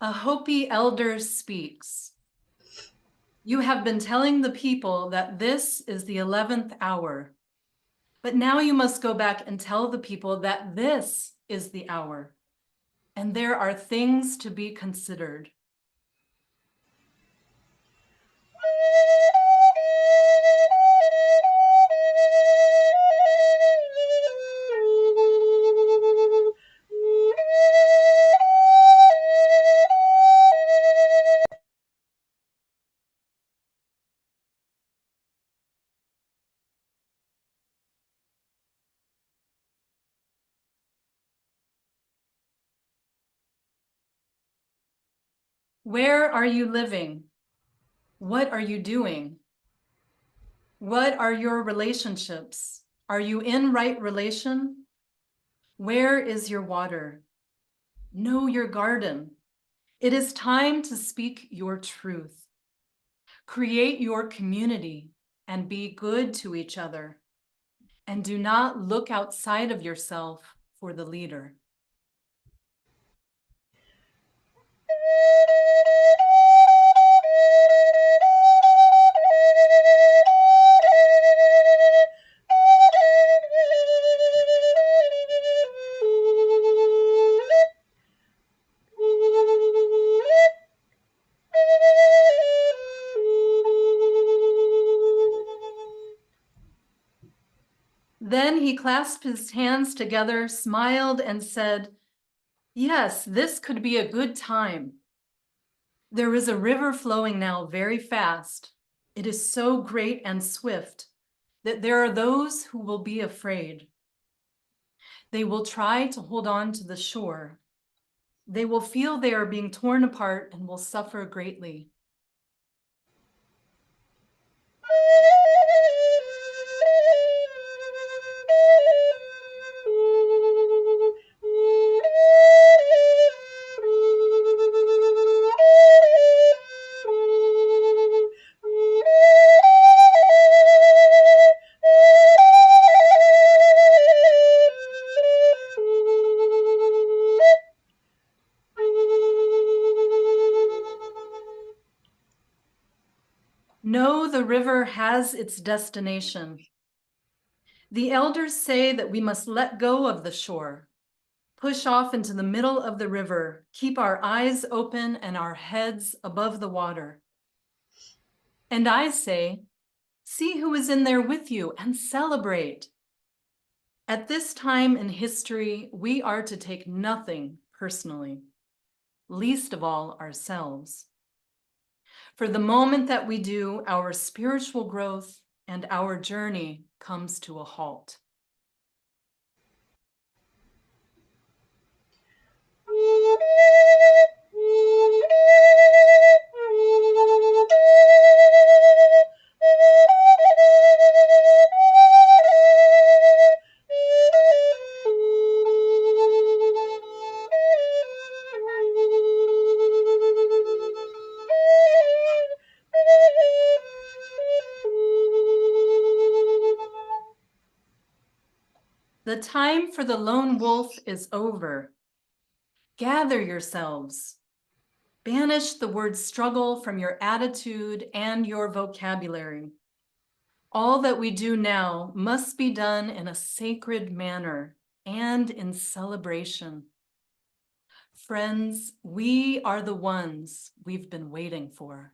A Hopi elder speaks. You have been telling the people that this is the 11th hour, but now you must go back and tell the people that this is the hour, and there are things to be considered. Where are you living? What are you doing? What are your relationships? Are you in right relation? Where is your water? Know your garden. It is time to speak your truth. Create your community and be good to each other. And do not look outside of yourself for the leader. Then he clasped his hands together, smiled, and said, "Yes, this could be a good time. There is a river flowing now very fast. It is so great and swift that there are those who will be afraid. They will try to hold on to the shore. They will feel they are being torn apart and will suffer greatly. No, the river has its destination. The elders say that we must let go of the shore, push off into the middle of the river, keep our eyes open and our heads above the water. And I say, see who is in there with you and celebrate. At this time in history, we are to take nothing personally, least of all ourselves. For the moment that we do, our spiritual growth and our journey comes to a halt. The time for the lone wolf is over. Gather yourselves. Banish the word struggle from your attitude and your vocabulary. All that we do now must be done in a sacred manner and in celebration. Friends, we are the ones we've been waiting for.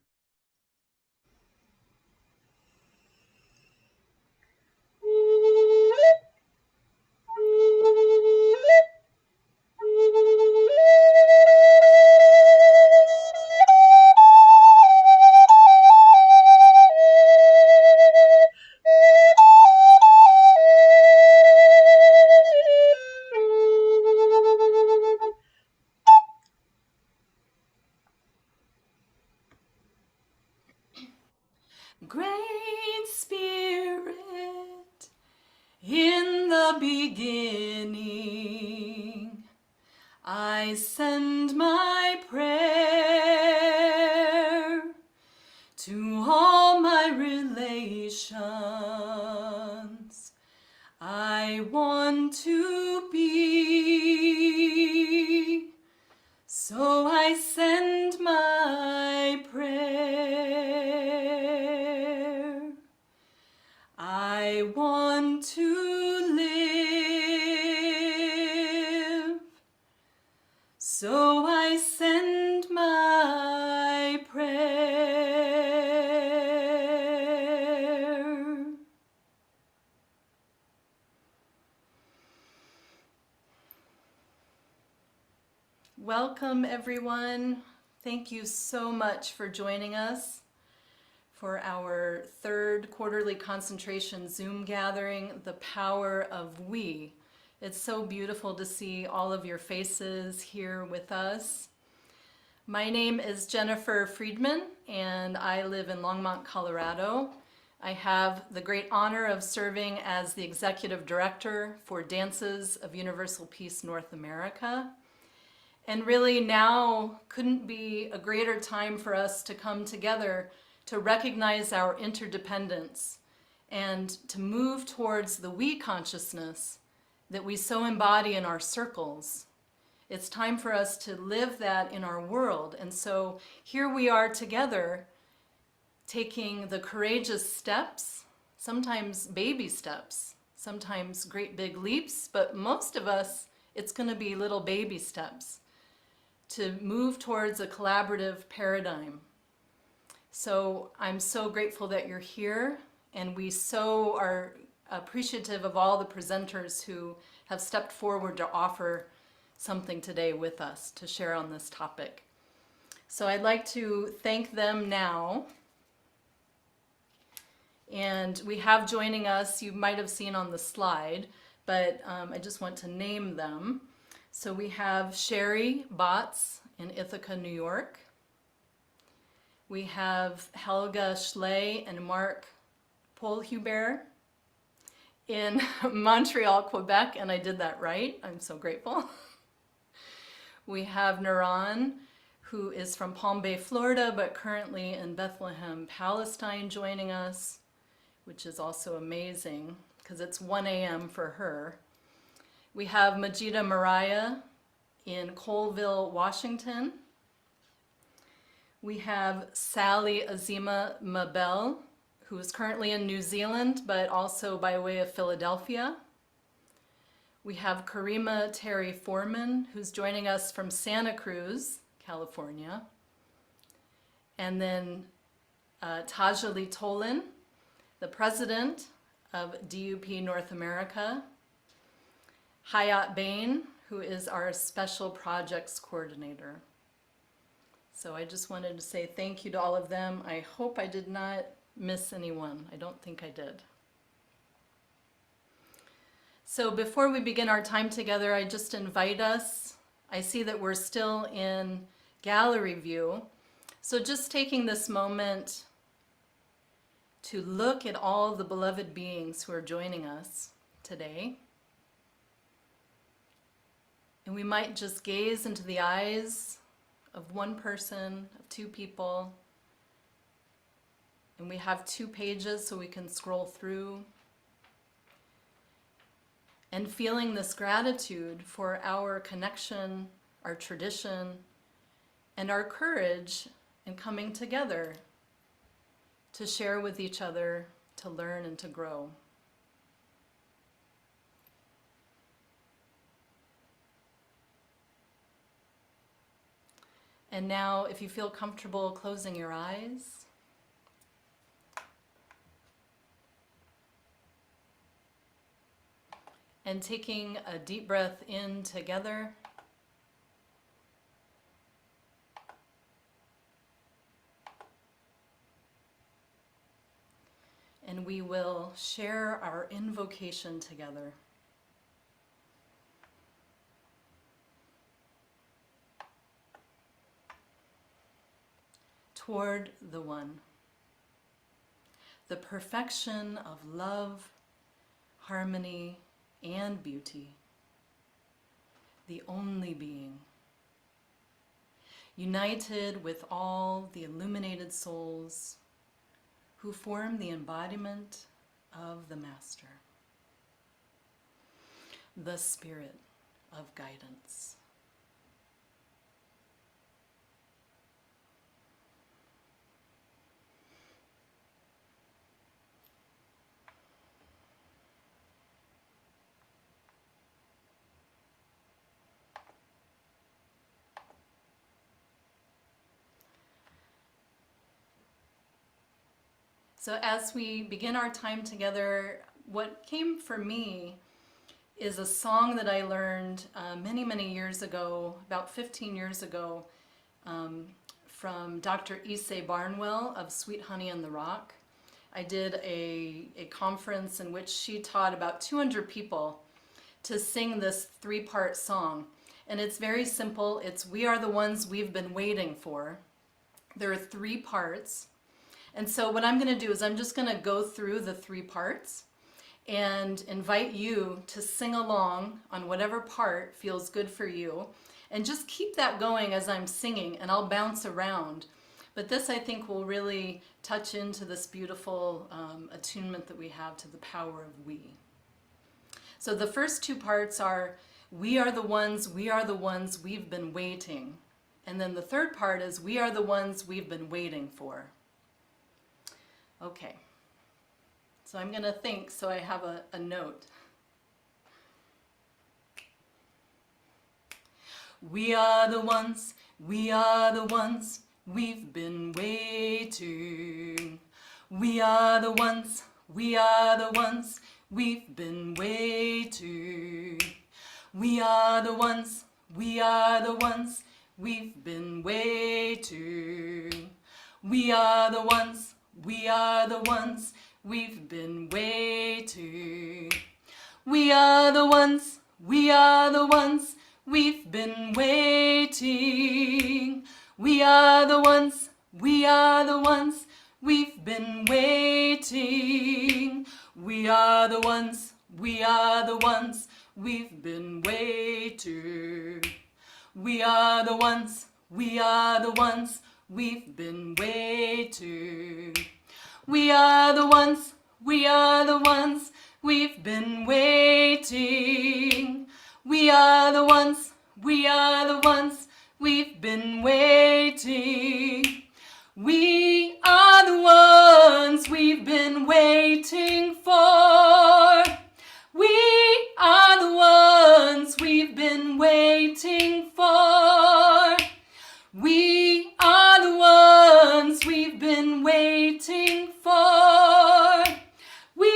Great Spirit, in the beginning, I send my prayer to all my relations. I want to be, so I send So I send my prayer. Welcome, everyone. Thank you so much for joining us for our third quarterly concentration Zoom gathering, The Power of We. It's so beautiful to see all of your faces here with us. My name is Jennifer Friedman, and I live in Longmont, Colorado. I have the great honor of serving as the Executive Director for Dances of Universal Peace North America. And really now couldn't be a greater time for us to come together to recognize our interdependence and to move towards the we consciousness that we so embody in our circles. It's time for us to live that in our world. And so here we are together taking the courageous steps, sometimes baby steps, sometimes great big leaps, but most of us, it's going to be little baby steps to move towards a collaborative paradigm. So I'm so grateful that you're here, and we so are appreciative of all the presenters who have stepped forward to offer something today with us to share on this topic. So I'd like to thank them now. And we have joining us, you might have seen on the slide, but I just want to name them. So we have Sherry Botts in Ithaca, New York. We have Helga Schleeh and Marc Poelhuber in Montreal, Quebec, and I did that right. I'm so grateful. We have Nuran, who is from Palm Bay, Florida, but currently in Bethlehem, Palestine, joining us, which is also amazing because it's 1 a.m. for her. We have Majida Myriah in Colville, Washington. We have Sally Azima Mabelle, who is currently in New Zealand, but also by way of Philadelphia. We have Karima Terry Forman, who's joining us from Santa Cruz, California. And then Tajali Tolan, the president of DUP North America. Hayat Bain, who is our special projects coordinator. So I just wanted to say thank you to all of them. I hope I did not miss anyone. I don't think I did. So before we begin our time together, I just invite us. I see that we're still in gallery view. So just taking this moment to look at all the beloved beings who are joining us today. And we might just gaze into the eyes of one person, of two people. And we have 2 pages so we can scroll through. And feeling this gratitude for our connection, our tradition, and our courage in coming together to share with each other, to learn and to grow. And now, if you feel comfortable closing your eyes, and taking a deep breath in together, and we will share our invocation together. Toward the One, the perfection of love, harmony, and beauty, the only being, united with all the illuminated souls who form the embodiment of the Master, the Spirit of guidance. So as we begin our time together, what came for me is a song that I learned many, many years ago, about 15 years ago, from Dr. Issei Barnwell of Sweet Honey in the Rock. I did a conference in which she taught about 200 people to sing this 3-part song. And it's very simple. It's "We Are the Ones We've Been Waiting For." There are 3 parts. And so what I'm going to do is I'm just going to go through the 3 parts and invite you to sing along on whatever part feels good for you. And just keep that going as I'm singing, and I'll bounce around. But this, I think, will really touch into this beautiful attunement that we have to the power of we. So the first 2 parts are, we are the ones we've been waiting. And then the 3rd part is, we are the ones we've been waiting for. Okay. So I'm going to think so I have a note. We are the ones we've been waiting. We are the ones we've been waiting. We are the ones we've been waiting. We are the ones we've been waiting. We are the ones we've been waiting. We are the ones we've been waiting. We are the ones we've been waiting. We are the ones we've been waiting. We are the ones we've been waiting. We are the ones we've been waiting. We are the ones we've been waiting for. We are the ones we've been waiting for. We are the ones we've been waiting for. We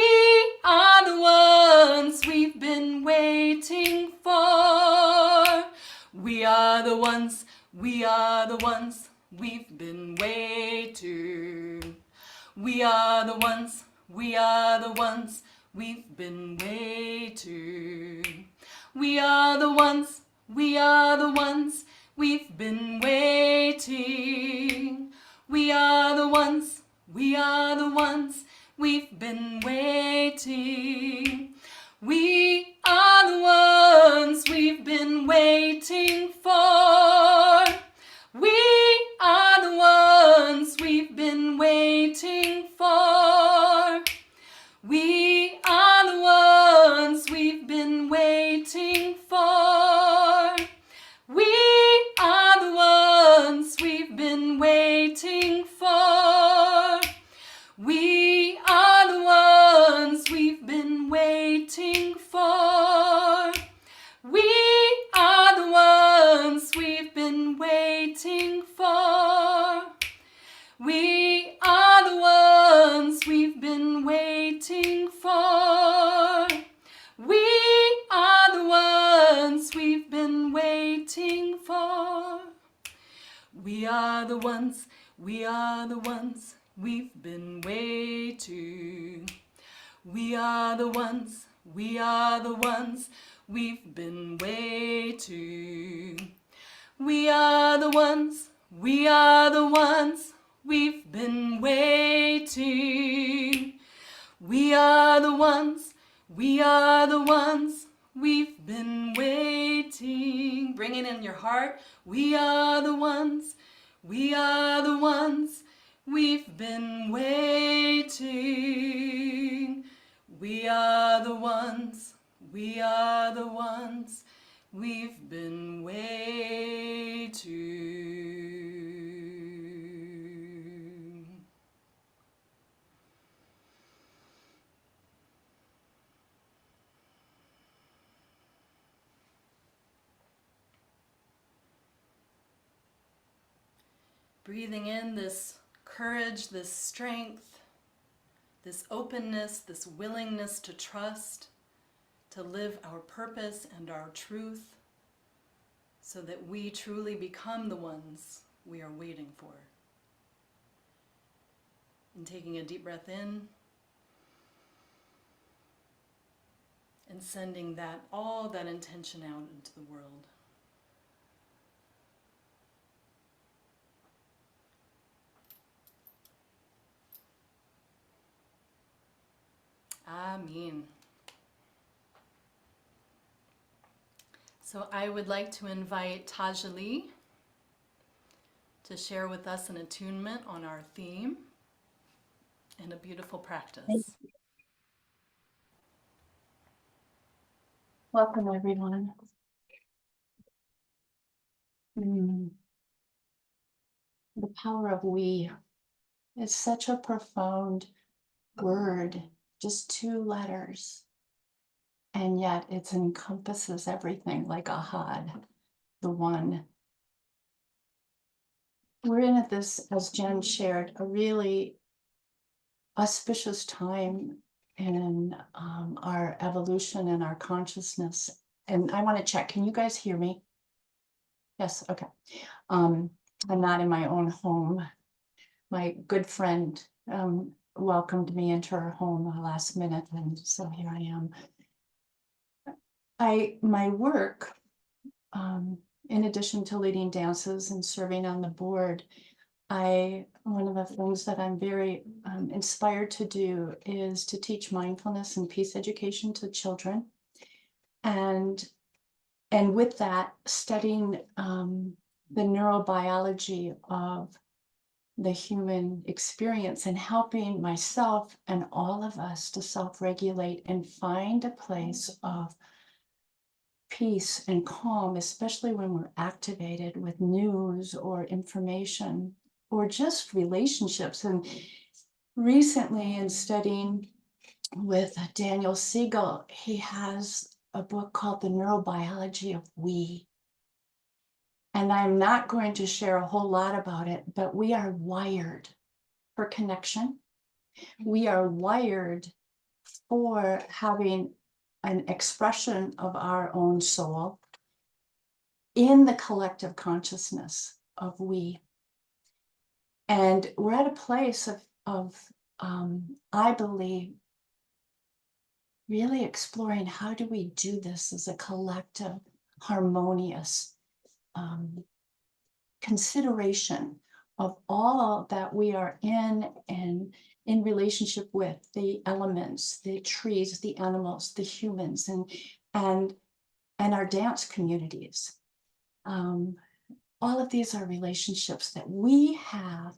are the ones we've been waiting for. We are the ones we've been waiting. We are the ones we've been waiting. We are the ones we've been waiting. We are the ones we've been waiting. We are the ones we've been waiting for. We are the ones we've been waiting for. We are the ones we've been waiting for. We are the ones we've been waiting for. We are the ones we've been waiting for. We are the ones we've been waiting for. We are the ones we've been waiting for. We are the ones we've been waiting for. We are the ones we've been waiting. We are the ones we've been waiting. We are the ones we've been waiting. We are the ones we've been waiting. Bring it in your heart. We are the ones we've been waiting. We are the ones we've been waiting. Breathing in this courage, this strength, this openness, this willingness to trust, to live our purpose and our truth, so that we truly become the ones we are waiting for. And taking a deep breath in, and sending that, all that intention out into the world. Amen. So I would like to invite Tajali to share with us an attunement on our theme and a beautiful practice. Welcome, everyone. The power of we is such a profound word, just 2 letters, and yet it encompasses everything like a had, the one. We're in at this, as Jen shared, a really auspicious time in our evolution and our consciousness. And I want to check, can you guys hear me? Yes, okay. I'm not in my own home. My good friend welcomed me into her home last minute, and so here I am. My work, in addition to leading dances and serving on the board, one of the things that I'm very inspired to do is to teach mindfulness and peace education to children, and with that, studying the neurobiology of the human experience and helping myself and all of us to self-regulate and find a place of peace and calm, especially when we're activated with news or information or just relationships. And recently, in studying with Daniel Siegel, he has a book called The Neurobiology of We. And I'm not going to share a whole lot about it, but we are wired for connection. We are wired for having an expression of our own soul in the collective consciousness of we. And we're at a place of I believe, really exploring how do we do this as a collective, harmonious consideration of all that we are in and in relationship with the elements, the trees, the animals, the humans, and our dance communities. All of these are relationships that we have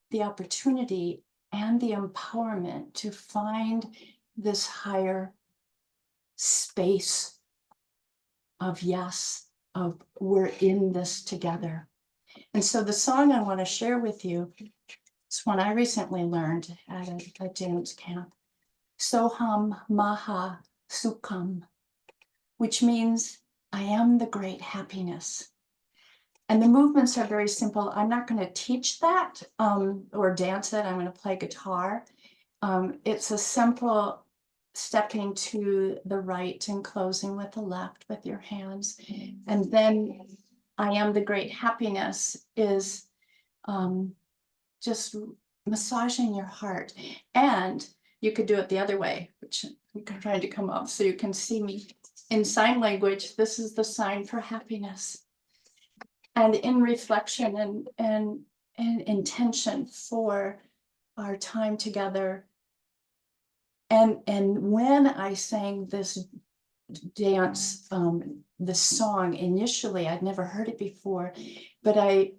the opportunity and the empowerment to find this higher space of yes, of we're in this together. And so the song I want to share with you is one I recently learned at a dance camp. Soham Maha Sukham, which means I am the great happiness. And the movements are very simple. I'm not going to teach that or dance it. I'm going to play guitar. It's a simple stepping to the right and closing with the left with your hands. And then I am the great happiness is just massaging your heart. And you could do it the other way, which I'm trying to come up so you can see me. In sign language, this is the sign for happiness. And in reflection and intention for our time together. And when I sang this dance, this song initially, I'd never heard it before, but I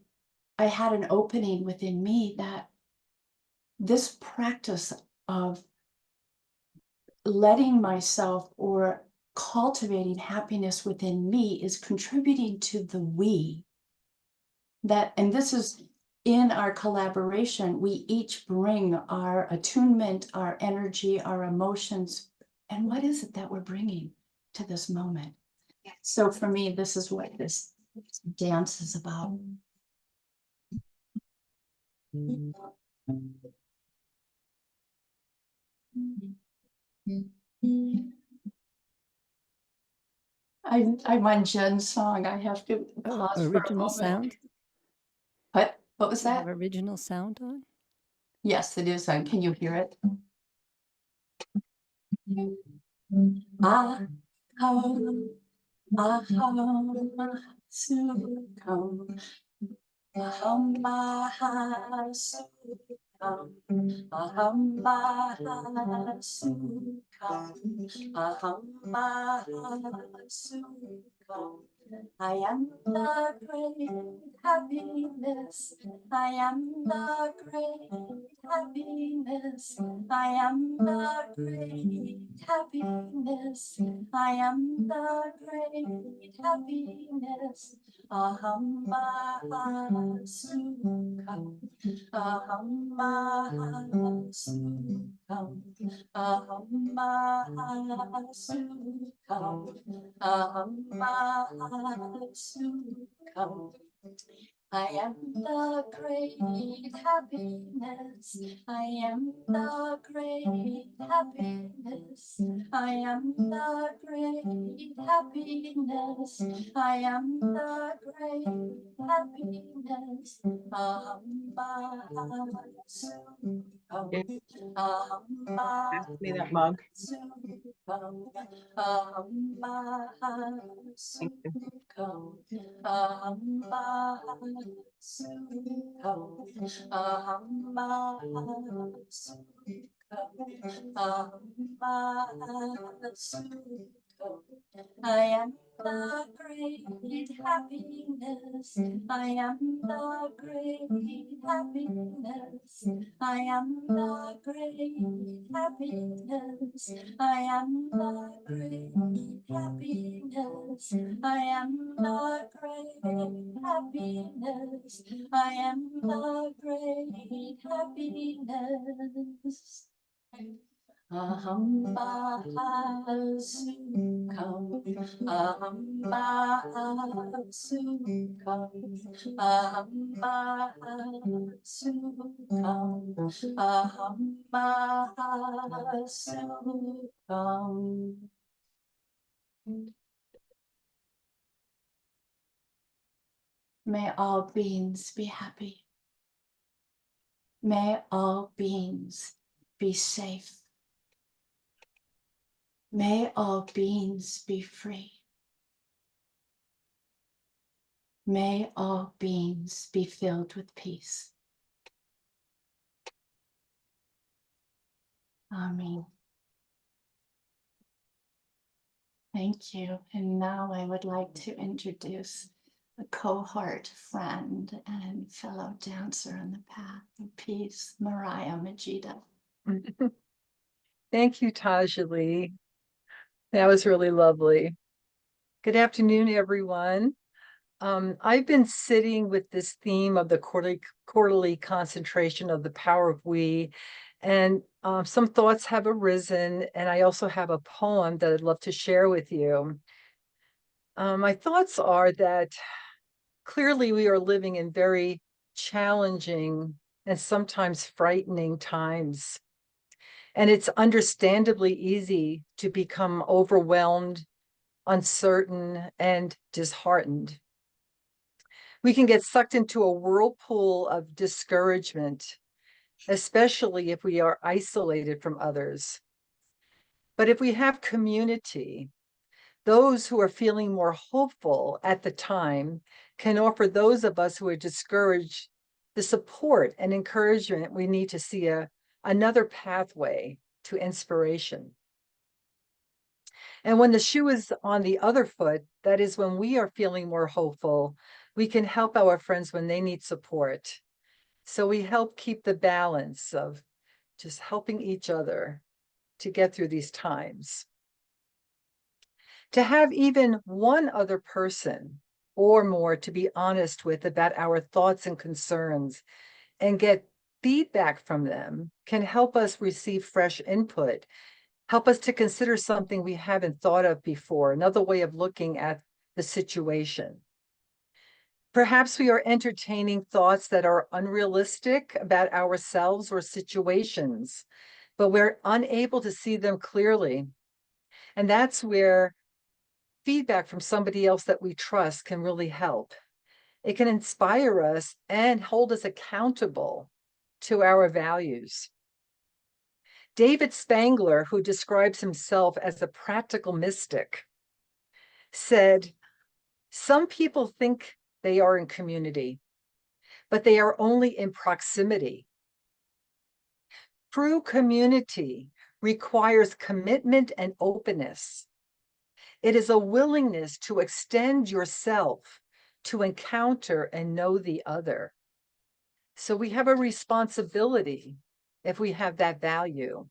had an opening within me that this practice of letting myself or cultivating happiness within me is contributing to the we. That, and this is in our collaboration, we each bring our attunement, our energy, our emotions, and what is it that we're bringing to this moment? So for me, this is what this dance is about. I want Jen's song. I have to Oh, pause for a original moment. sound? What was Do you that? have original sound on? Yes, it is on. Can you hear it? Ah, hum, ah, hum, sukam, aham, ah, sukam, aham, ah, sukam, aham, ah, sukam. I am the great happiness. I am the great happiness. I am the great happiness. I am the great happiness. Aham Sukam. Aham Sukam. Aham Sukam. Aham Sukam. I am the great happiness. I am the great happiness. I am the great happiness. I am the great happiness. Pass me that mug. Thank you. I am the great happiness. I am the great happiness. I am the great happiness. I am the great happiness. I am the great happiness. I am the great happiness. Aham Sukam. Aham Sukam. Aham Sukam. Aham Sukam. May all beings be happy. May all beings be safe. May all beings be free. May all beings be filled with peace. Amen. Thank you. And now I would like to introduce a cohort friend and fellow dancer on the path of peace, Myriah Majida. Thank you, Tajali. That was really lovely. Good afternoon, everyone. I've been sitting with this theme of the quarterly concentration of the power of we, and some thoughts have arisen, and I also have a poem that I'd love to share with you. My thoughts are that clearly we are living in very challenging and sometimes frightening times. And it's understandably easy to become overwhelmed, uncertain, and disheartened. We can get sucked into a whirlpool of discouragement, especially if we are isolated from others. But if we have community, those who are feeling more hopeful at the time can offer those of us who are discouraged the support and encouragement we need to see another pathway to inspiration. And when the shoe is on the other foot, that is when we are feeling more hopeful, we can help our friends when they need support. So we help keep the balance of just helping each other to get through these times. To have even one other person or more to be honest with about our thoughts and concerns and get feedback from them can help us receive fresh input, help us to consider something we haven't thought of before, another way of looking at the situation. Perhaps we are entertaining thoughts that are unrealistic about ourselves or situations but we're unable to see them clearly. And that's where feedback from somebody else that we trust can really help. It can inspire us and hold us accountable to our values. David Spangler, who describes himself as a practical mystic, said, "Some people think they are in community, but they are only in proximity. True community requires commitment and openness. It is a willingness to extend yourself to encounter and know the other." So we have a responsibility if we have that value.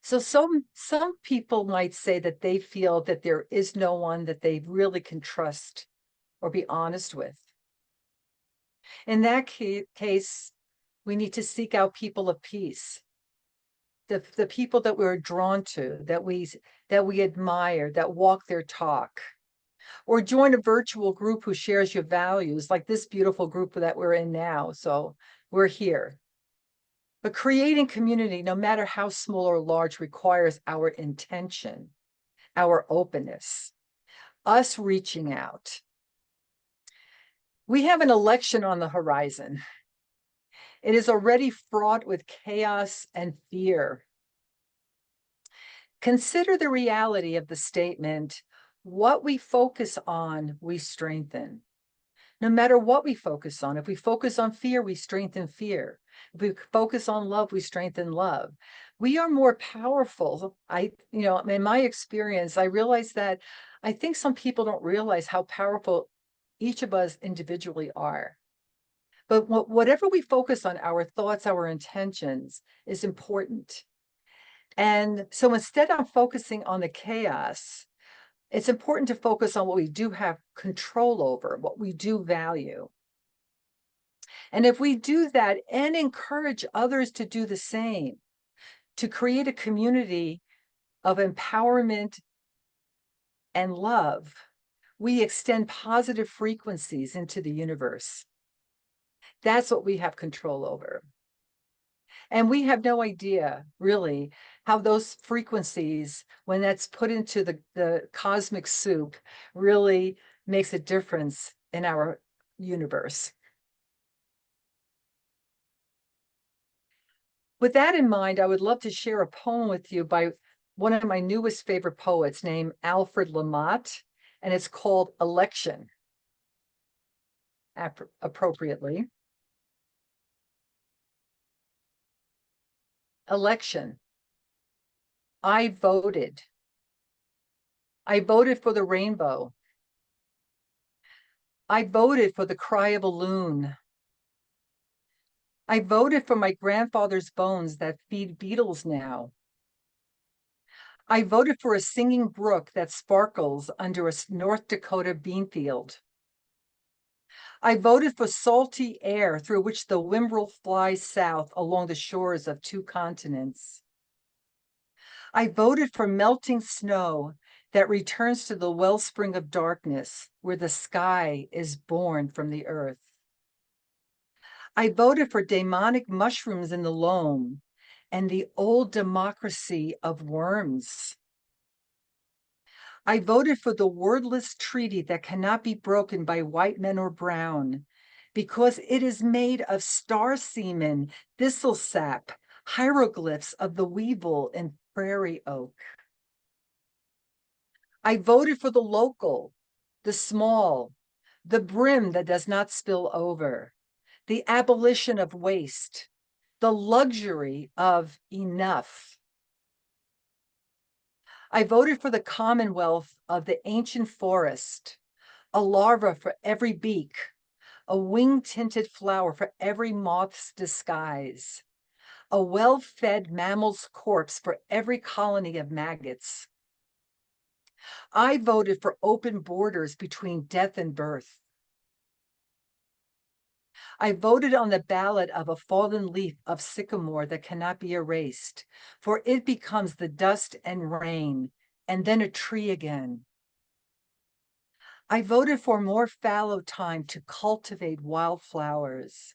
So some people might say that they feel that there is no one that they really can trust or be honest with. In that case, we need to seek out people of peace, the people that we're drawn to, that we admire, that walk their talk, or join a virtual group who shares your values, like this beautiful group that we're in now. So we're here. But creating community, no matter how small or large, requires our intention, our openness, us reaching out. We have an election on the horizon. It is already fraught with chaos and fear. Consider the reality of the statement, what we focus on, we strengthen. No matter what we focus on, if we focus on fear, we strengthen fear. If we focus on love, we strengthen love. We are more powerful. In my experience, I realized that I think some people don't realize how powerful each of us individually are. But whatever we focus on, our thoughts, our intentions, is important. And so instead of focusing on the chaos, it's important to focus on what we do have control over, what we do value. And if we do that and encourage others to do the same, to create a community of empowerment and love, we extend positive frequencies into the universe. That's what we have control over. And we have no idea, really, how those frequencies, when that's put into the cosmic soup, really makes a difference in our universe. With that in mind, I would love to share a poem with you by one of my newest favorite poets named Alfred Lamott, and it's called Election, appropriately. Election. I voted. I voted for the rainbow. I voted for the cry of a loon. I voted for my grandfather's bones that feed beetles now. I voted for a singing brook that sparkles under a North Dakota bean field. I voted for salty air through which the whimbrel flies south along the shores of 2 continents. I voted for melting snow that returns to the wellspring of darkness where the sky is born from the earth. I voted for demonic mushrooms in the loam and the old democracy of worms. I voted for the wordless treaty that cannot be broken by white men or brown, because it is made of star semen, thistle sap, hieroglyphs of the weevil and prairie oak. I voted for the local, the small, the brim that does not spill over, the abolition of waste, the luxury of enough. I voted for the commonwealth of the ancient forest, a larva for every beak, a wing-tinted flower for every moth's disguise, a well-fed mammal's corpse for every colony of maggots. I voted for open borders between death and birth. I voted on the ballot of a fallen leaf of sycamore that cannot be erased, for it becomes the dust and rain, and then a tree again. I voted for more fallow time to cultivate wildflowers,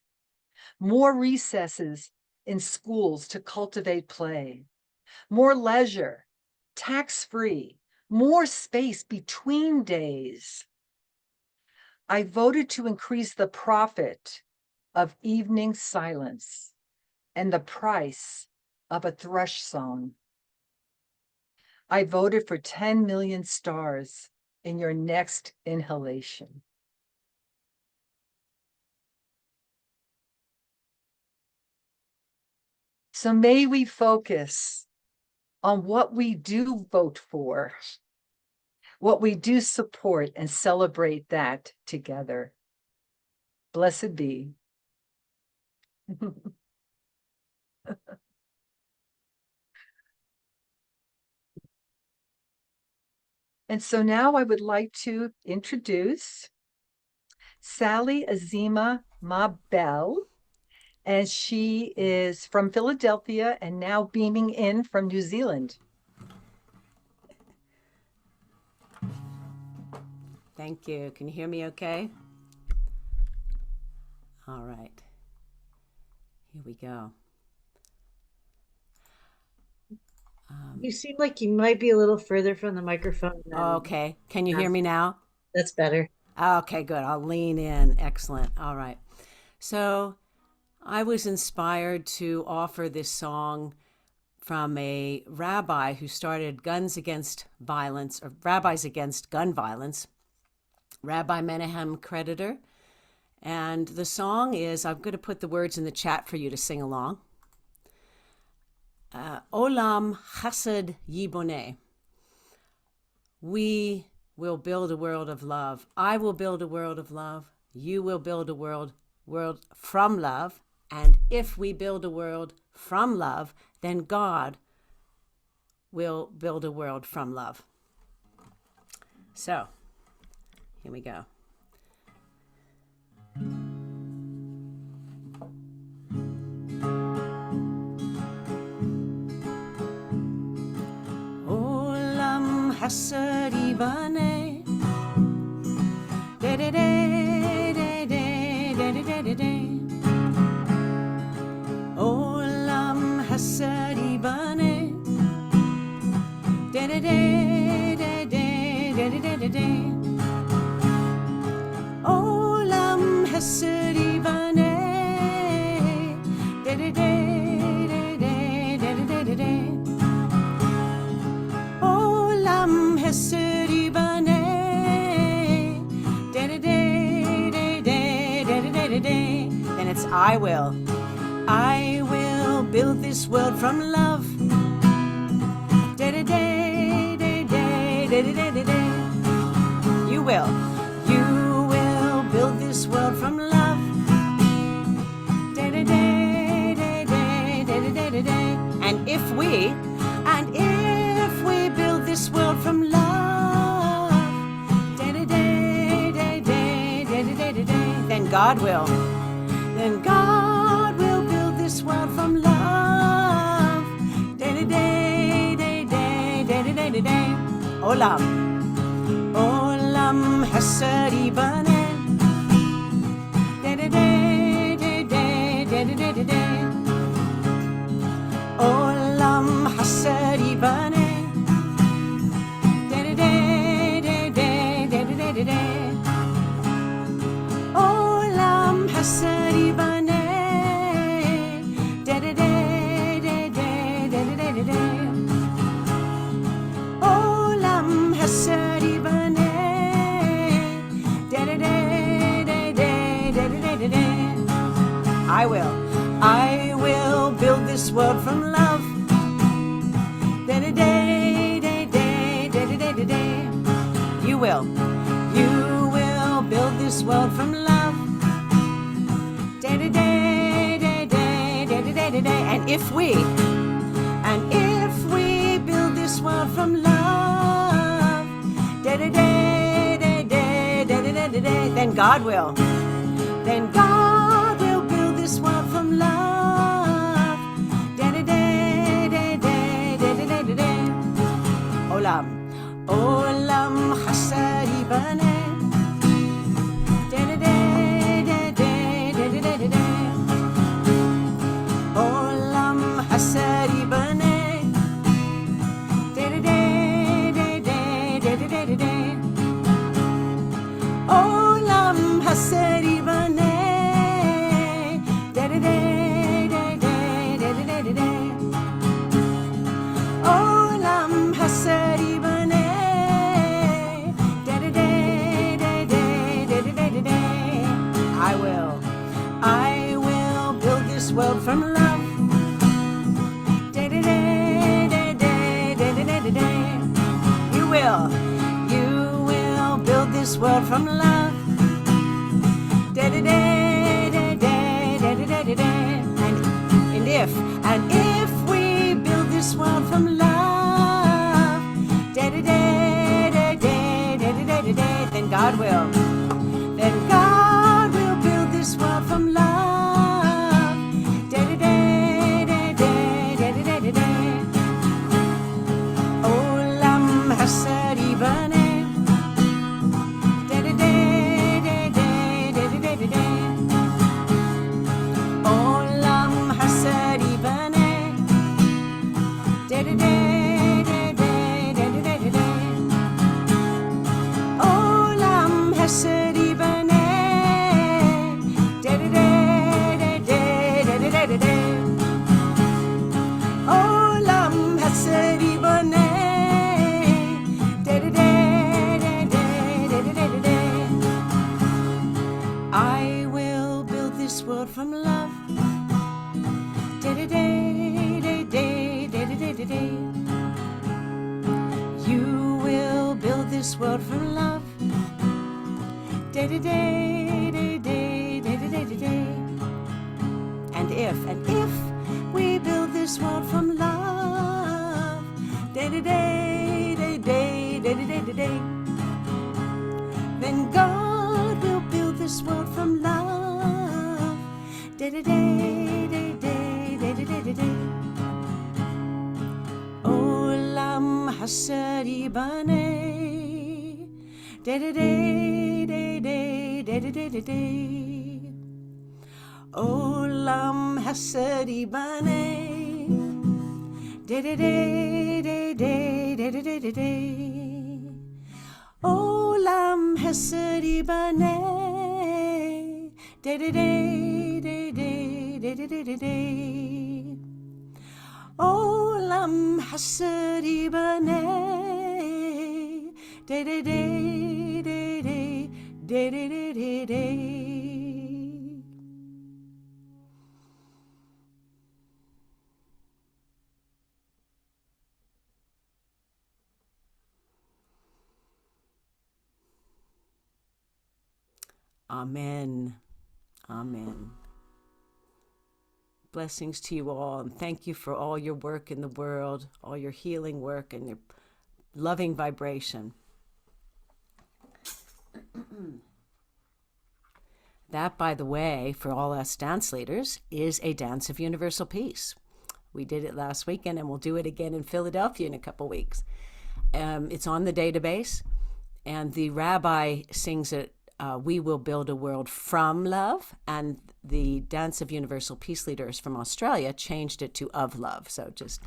more recesses in schools to cultivate play, more leisure, tax-free, more space between days. I voted to increase the profit of evening silence and the price of a thrush song. I voted for 10 million stars in your next inhalation. So may we focus on what we do vote for, what we do support, and celebrate that together. Blessed be. And so now I would like to introduce Sally Azima Mabelle, and she is from Philadelphia and now beaming in from New Zealand. Thank you. Can you hear me okay? All right. Here we go. You seem like you might be a little further from the microphone. Okay. Can you hear me now? That's better. Okay, good. I'll lean in. Excellent. All right. So I was inspired to offer this song from a rabbi who started Guns Against Violence, or Rabbis Against Gun Violence, Rabbi Menahem Creditor. And the song is, I'm going to put the words in the chat for you to sing along. Olam Chesed Yiboneh. We will build a world of love. I will build a world of love. You will build a world from love. And if we build a world from love, then God will build a world from love. So, here we go. Olam Chesed Yiboneh. Olam Chesed Yiboneh. Olam Chesed Yiboneh. Olam Chesed Yiboneh. Then it's I will build this world from love. You will build this world from love. And if we build this world from love, then God will build this world from love. Olam Chesed Yiboneh. Olam Chesed Yiboneh. Olam Chesed Yiboneh. Olam Chesed Yiboneh. I will build this world from love. You will build this world from love. And if we build this world from love, then God will build this world from love. Olam Chesed Yiboneh. Olam hasedi bane. Olam hasedi bane. I will build this world from love. You will build this world from love. And if we build this world from love, then God will. Then God will build this world from love. Olam hasedi bane. Olam hasedi bane. Olam hasedi bane. Olam hasedi bane. I will build this world from love. You will build this world from love. And if we build this world from love, then God will build this world from love. Olam hasedi bane. Olam hasedi bane. Olam hasedi bane. Olam hasedi bane. Amen. Amen. Blessings to you all, and thank you for all your work in the world, all your healing work and your loving vibration. That, by the way, for all us dance leaders, is a dance of universal peace. We did it last weekend, and we'll do it again in Philadelphia in a couple weeks. It's on the database, and the rabbi sings it, we will build a world from love, and the Dance of Universal Peace leaders from Australia changed it to of love. So just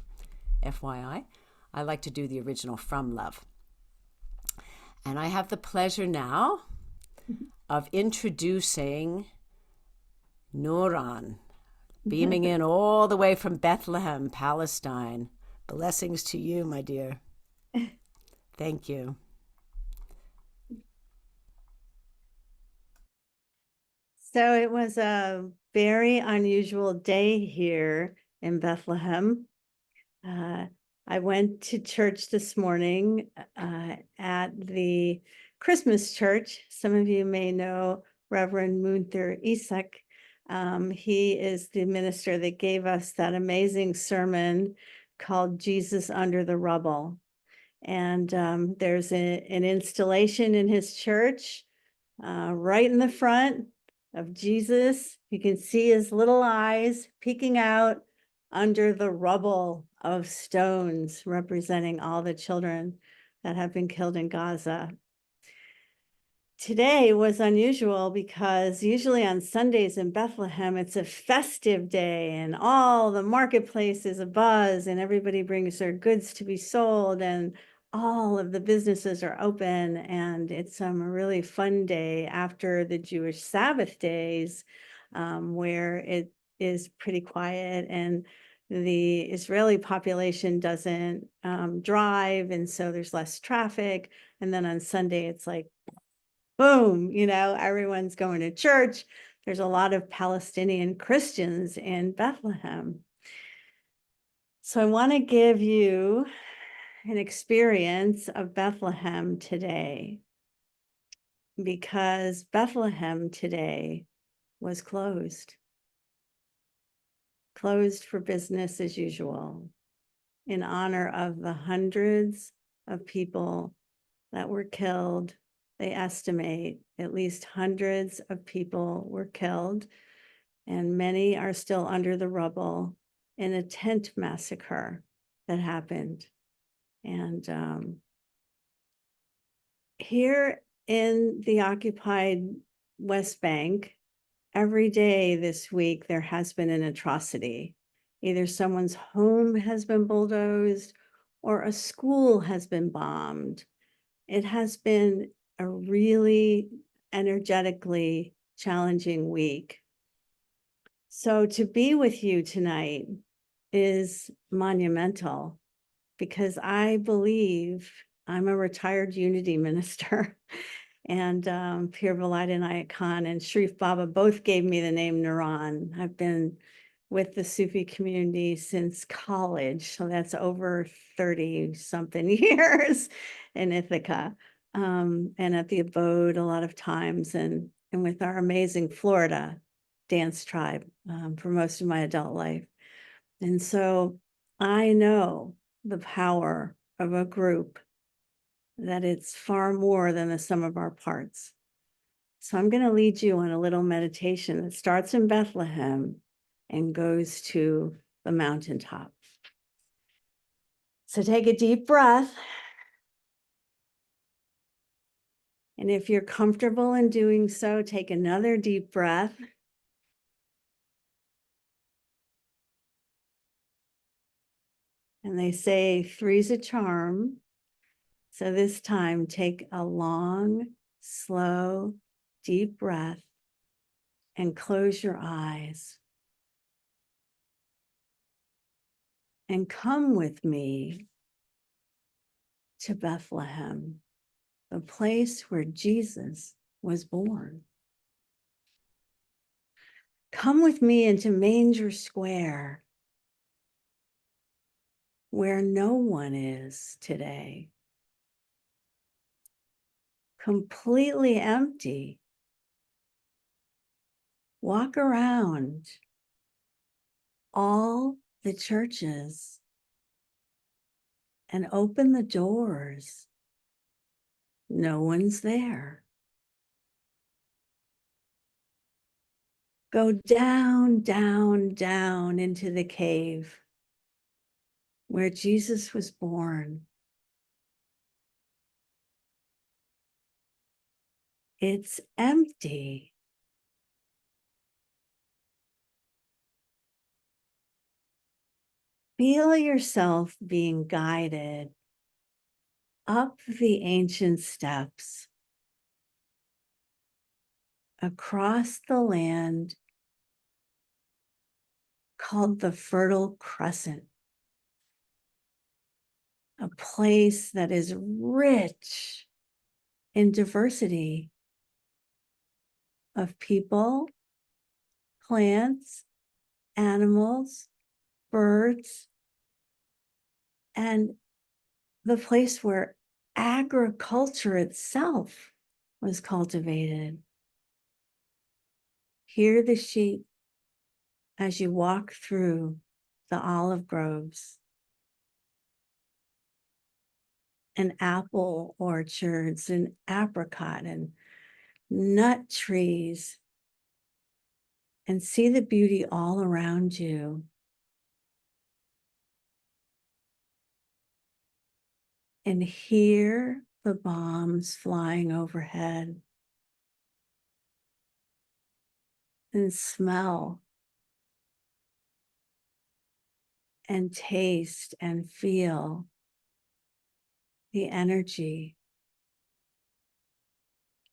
FYI, I like to do the original from love. And I have the pleasure now of introducing Nuran, beaming in all the way from Bethlehem, Palestine. Blessings to you, my dear. Thank you. So it was a very unusual day here in Bethlehem. I went to church this morning at the Christmas church. Some of you may know Reverend Munther Isak. He is the minister that gave us that amazing sermon called Jesus Under the Rubble. And there's an installation in his church right in the front of Jesus. You can see his little eyes peeking out under the rubble of stones, representing all the children that have been killed in Gaza. Today was unusual because usually on Sundays in Bethlehem, it's a festive day and all the marketplace is abuzz and everybody brings their goods to be sold and all of the businesses are open, and it's a really fun day after the Jewish Sabbath days, where it is pretty quiet and the Israeli population doesn't drive, and so there's less traffic. And then on Sunday, it's like, boom, everyone's going to church. There's a lot of Palestinian Christians in Bethlehem. So I want to give you an experience of Bethlehem today, because Bethlehem today was closed for business as usual, in honor of the hundreds of people that were killed. They estimate at least hundreds of people were killed, and many are still under the rubble in a tent massacre that happened. And here in the occupied West Bank, every day this week, there has been an atrocity. Either someone's home has been bulldozed or a school has been bombed. It has been a really energetically challenging week. So to be with you tonight is monumental, because I believe I'm a retired Unity minister, and Pir Valide and Ayat Khan and Sharif Baba both gave me the name Nuran. I've been with the Sufi community since college, so that's over 30 something years in Ithaca, and at the Abode a lot of times, and with our amazing Florida dance tribe for most of my adult life. And so I know the power of a group, that it's far more than the sum of our parts. So I'm going to lead you on a little meditation that starts in Bethlehem and goes to the mountaintop. So take a deep breath. And if you're comfortable in doing so, take another deep breath. And they say three's a charm. So this time, take a long, slow, deep breath and close your eyes. And come with me to Bethlehem, the place where Jesus was born. Come with me into Manger Square, where no one is today. Completely empty. Walk around all the churches and open the doors. No one's there. Go down, down, down into the cave where Jesus was born. It's empty. Feel yourself being guided up the ancient steps, across the land called the Fertile Crescent, a place that is rich in diversity of people, plants, animals, birds, and the place where agriculture itself was cultivated. Hear the sheep as you walk through the olive groves and apple orchards and apricot and nut trees, and see the beauty all around you. And hear the bombs flying overhead, and smell and taste and feel the energy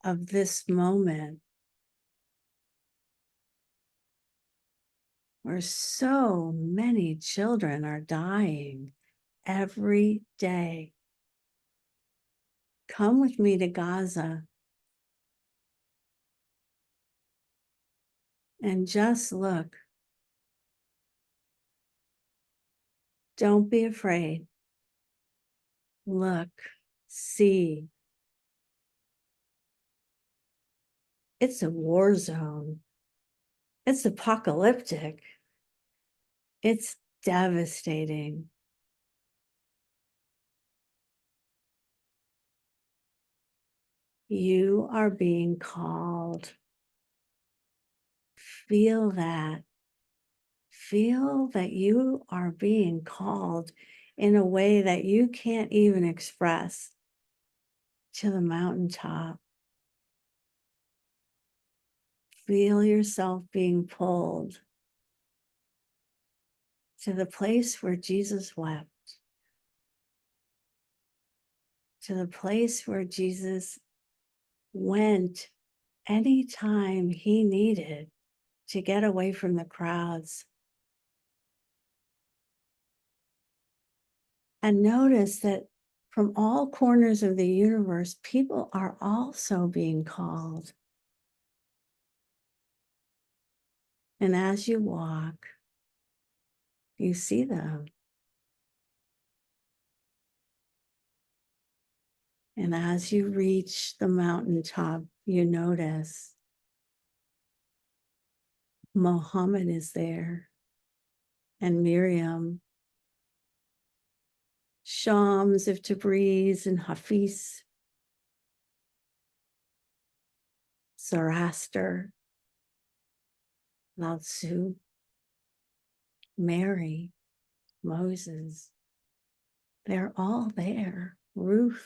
of this moment where so many children are dying every day. Come with me to Gaza and just look. Don't be afraid. Look, see. It's a war zone. It's apocalyptic. It's devastating. You are being called. Feel that. Feel that you are being called in a way that you can't even express to the mountaintop. Feel yourself being pulled to the place where Jesus wept, to the place where Jesus went anytime he needed to get away from the crowds. And notice that from all corners of the universe, people are also being called. And as you walk, you see them. And as you reach the mountaintop, you notice Mohammed is there, and Miriam, Shams of Tabriz and Hafiz, Zoroaster, Lao Tzu, Mary, Moses. They're all there. Ruth.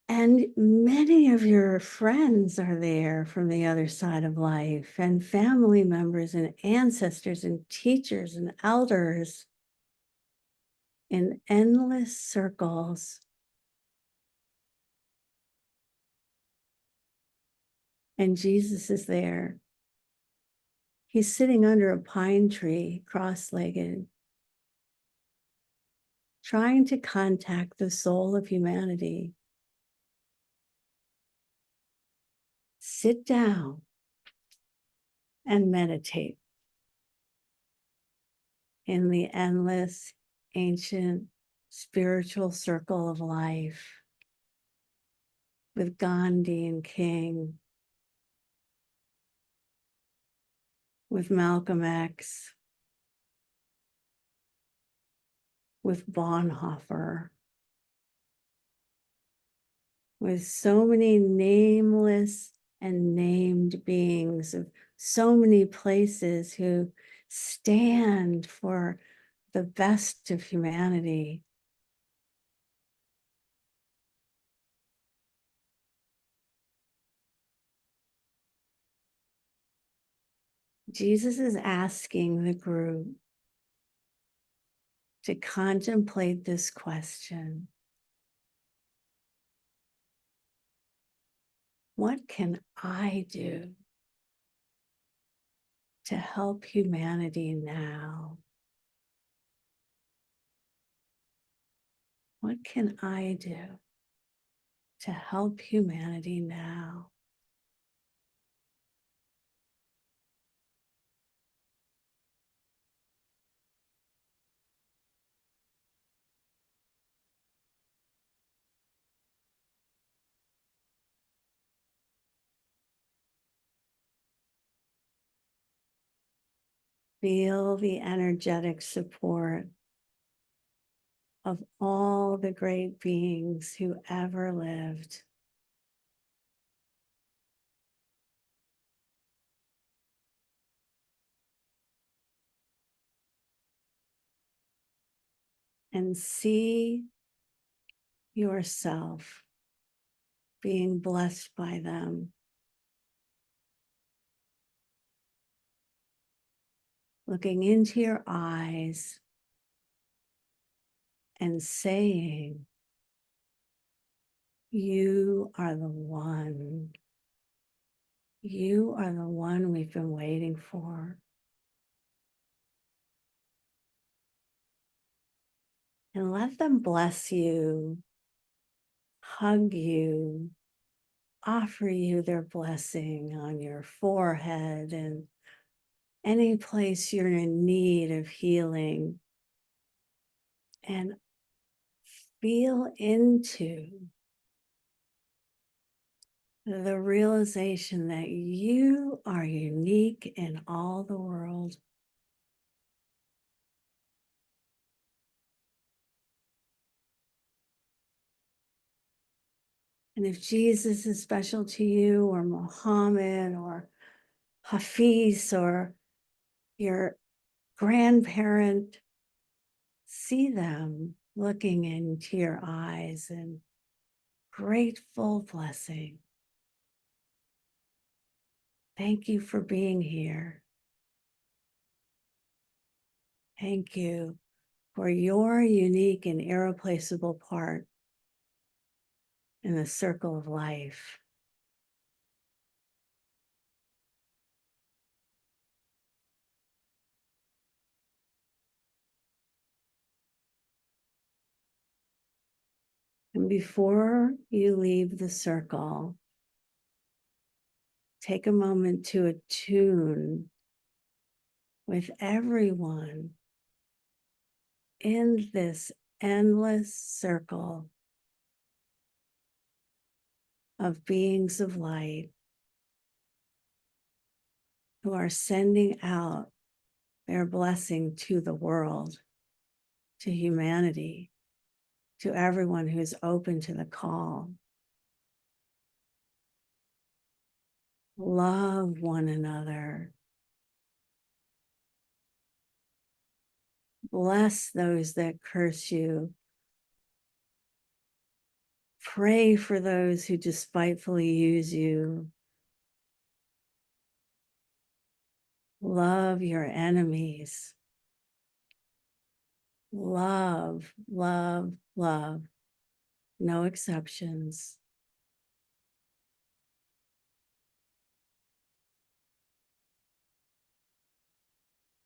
And many of your friends are there from the other side of life, and family members and ancestors and teachers and elders in endless circles. And Jesus is there. He's sitting under a pine tree, cross-legged, trying to contact the soul of humanity. Sit down and meditate in the endless, ancient, spiritual circle of life with Gandhi and King, with Malcolm X, with Bonhoeffer, with so many nameless and named beings of so many places who stand for the best of humanity. Jesus is asking the group to contemplate this question. What can I do to help humanity now? What can I do to help humanity now? Feel the energetic support of all the great beings who ever lived. And see yourself being blessed by them. Looking into your eyes and saying, you are the one. You are the one we've been waiting for. And let them bless you, hug you, offer you their blessing on your forehead and any place you're in need of healing. And feel into the realization that you are unique in all the world. And if Jesus is special to you, or Muhammad, or Hafiz, or your grandparent, see them looking into your eyes in grateful blessing. Thank you for being here. Thank you for your unique and irreplaceable part in the circle of life. And before you leave the circle, take a moment to attune with everyone in this endless circle of beings of light who are sending out their blessing to the world, to humanity, to everyone who's open to the call. Love one another. Bless those that curse you. Pray for those who despitefully use you. Love your enemies. Love, love, love. No exceptions.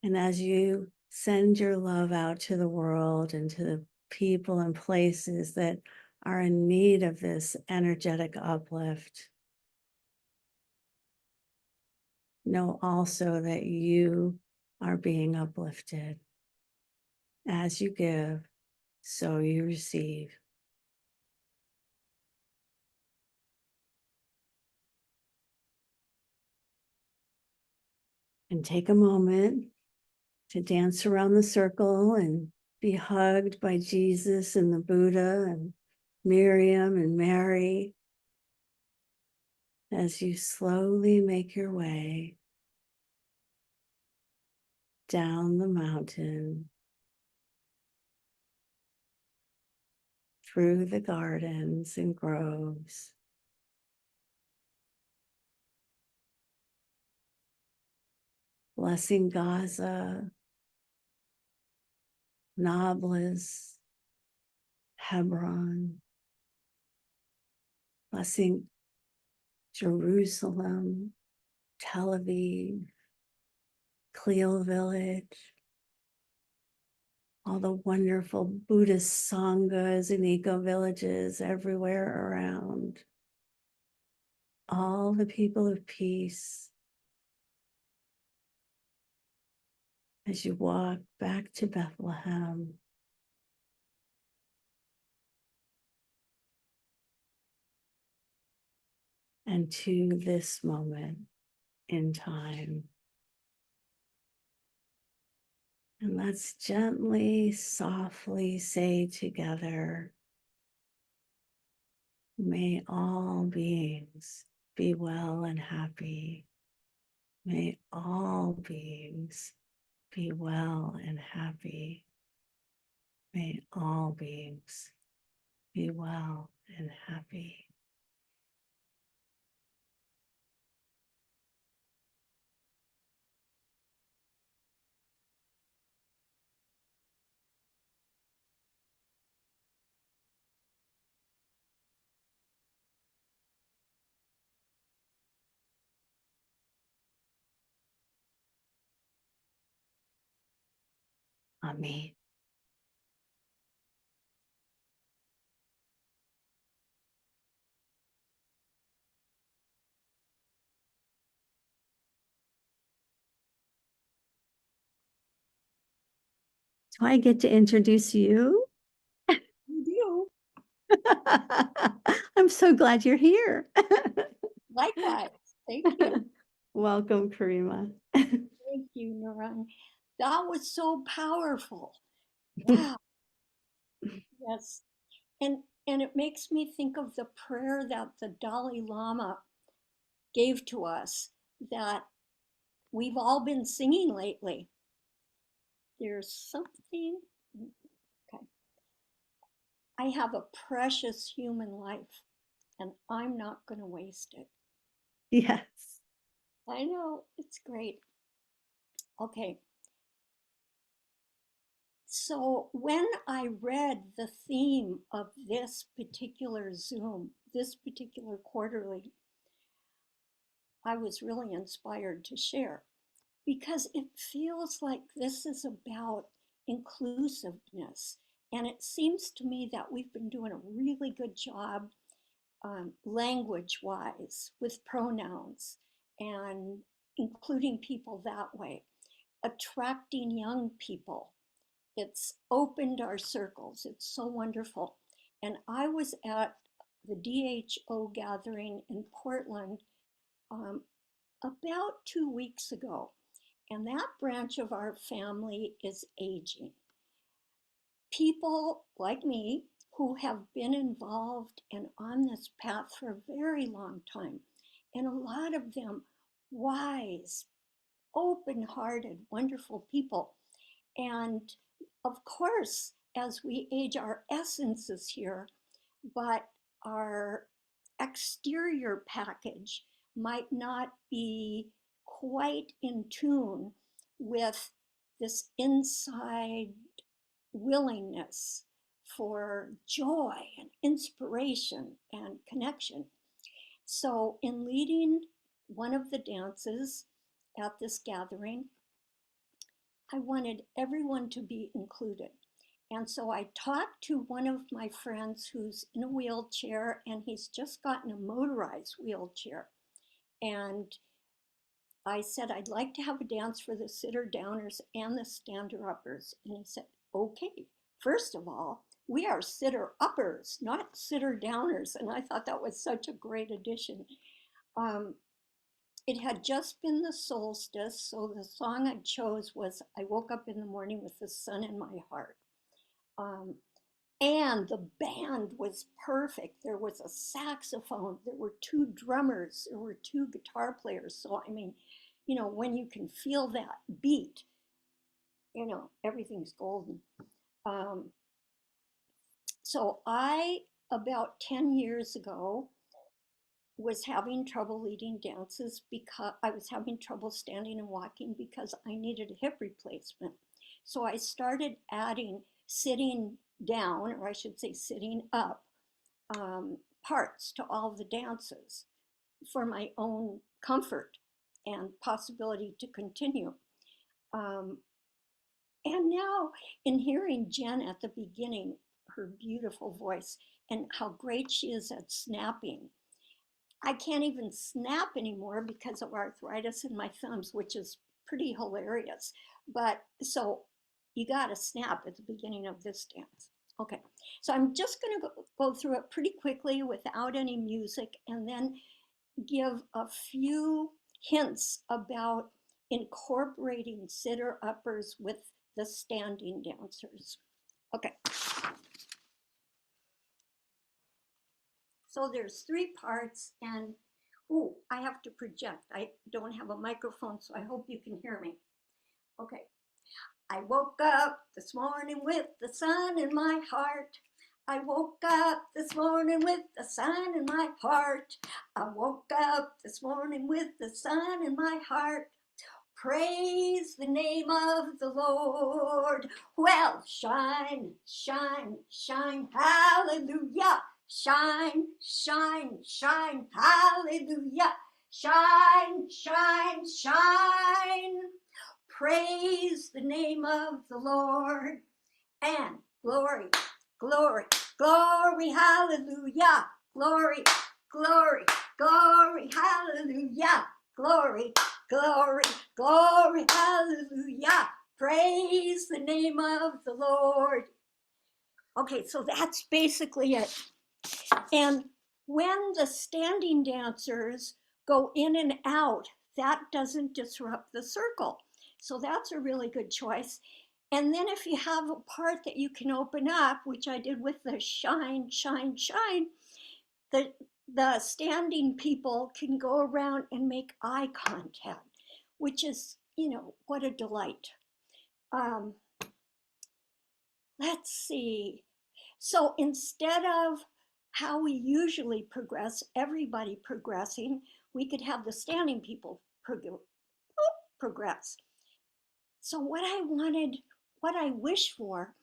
And as you send your love out to the world and to the people and places that are in need of this energetic uplift, know also that you are being uplifted. As you give, so you receive. And take a moment to dance around the circle and be hugged by Jesus and the Buddha and Miriam and Mary as you slowly make your way down the mountain, through the gardens and groves, blessing Gaza, Nablus, Hebron, blessing Jerusalem, Tel Aviv, Cleo Village, all the wonderful Buddhist sanghas and eco-villages everywhere around, all the people of peace. As you walk back to Bethlehem, and to this moment in time. And let's gently, softly say together, may all beings be well and happy. May all beings be well and happy. May all beings be well and happy. Amen. Do I get to introduce you? You I'm so glad you're here. likewise. Thank you. Welcome, Karima. Thank you, Nuran. That was so powerful. Wow. Yes. And it makes me think of the prayer that the Dalai Lama gave to us that we've all been singing lately. There's something. Okay. I have a precious human life and I'm not going to waste it. Yes. I know, it's great. Okay. So when I read the theme of this particular Zoom, this particular quarterly, I was really inspired to share because it feels like this is about inclusiveness. And it seems to me that we've been doing a really good job language wise with pronouns and including people that way, attracting young people. It's opened our circles. It's so wonderful. And I was at the DHO gathering in Portland about 2 weeks ago. And that branch of our family is aging. People like me who have been involved and on this path for a very long time, and a lot of them wise, open-hearted, wonderful people. And of course, as we age, our essence is here, but our exterior package might not be quite in tune with this inside willingness for joy and inspiration and connection. So, in leading one of the dances at this gathering, I wanted everyone to be included. And so I talked to one of my friends who's in a wheelchair and he's just gotten a motorized wheelchair. And I said, I'd like to have a dance for the sitter downers and the stander uppers. And he said, okay, first of all, we are sitter uppers, not sitter downers. And I thought that was such a great addition. It had just been the solstice, so the song I chose was I Woke Up in the Morning with the Sun in My Heart. And the band was perfect. There was a saxophone, there were two drummers, there were two guitar players. So, I mean, you know, when you can feel that beat, you know, everything's golden. So I, about 10 years ago, was having trouble leading dances because I was having trouble standing and walking because I needed a hip replacement. So I started adding sitting down, or I should say sitting up, parts to all the dances for my own comfort and possibility to continue. And now, in hearing Jen at the beginning, her beautiful voice and how great she is at snapping, I can't even snap anymore because of arthritis in my thumbs, which is pretty hilarious. But so you got to snap at the beginning of this dance. Okay, so I'm just going to go through it pretty quickly without any music and then give a few hints about incorporating sitter uppers with the standing dancers. Okay. So there's three parts and, oh, I have to project. I don't have a microphone, so I hope you can hear me. Okay. I woke up this morning with the sun in my heart. I woke up this morning with the sun in my heart. I woke up this morning with the sun in my heart. Praise the name of the Lord. Well, shine, shine, shine, hallelujah. Shine, shine, shine, hallelujah. Shine, shine, shine. praise the name of the Lord. And glory, glory, glory, hallelujah. Glory, glory, glory, hallelujah. Glory, glory, glory, hallelujah. Praise the name of the Lord. Okay, so that's basically it. And when the standing dancers go in and out, that doesn't disrupt the circle. So that's a really good choice. And then if you have a part that you can open up, which I did with the shine, shine, shine, the standing people can go around and make eye contact, which is, what a delight. Let's see. So instead of how we usually progress, everybody progressing, we could have the standing people progress. So what I wish for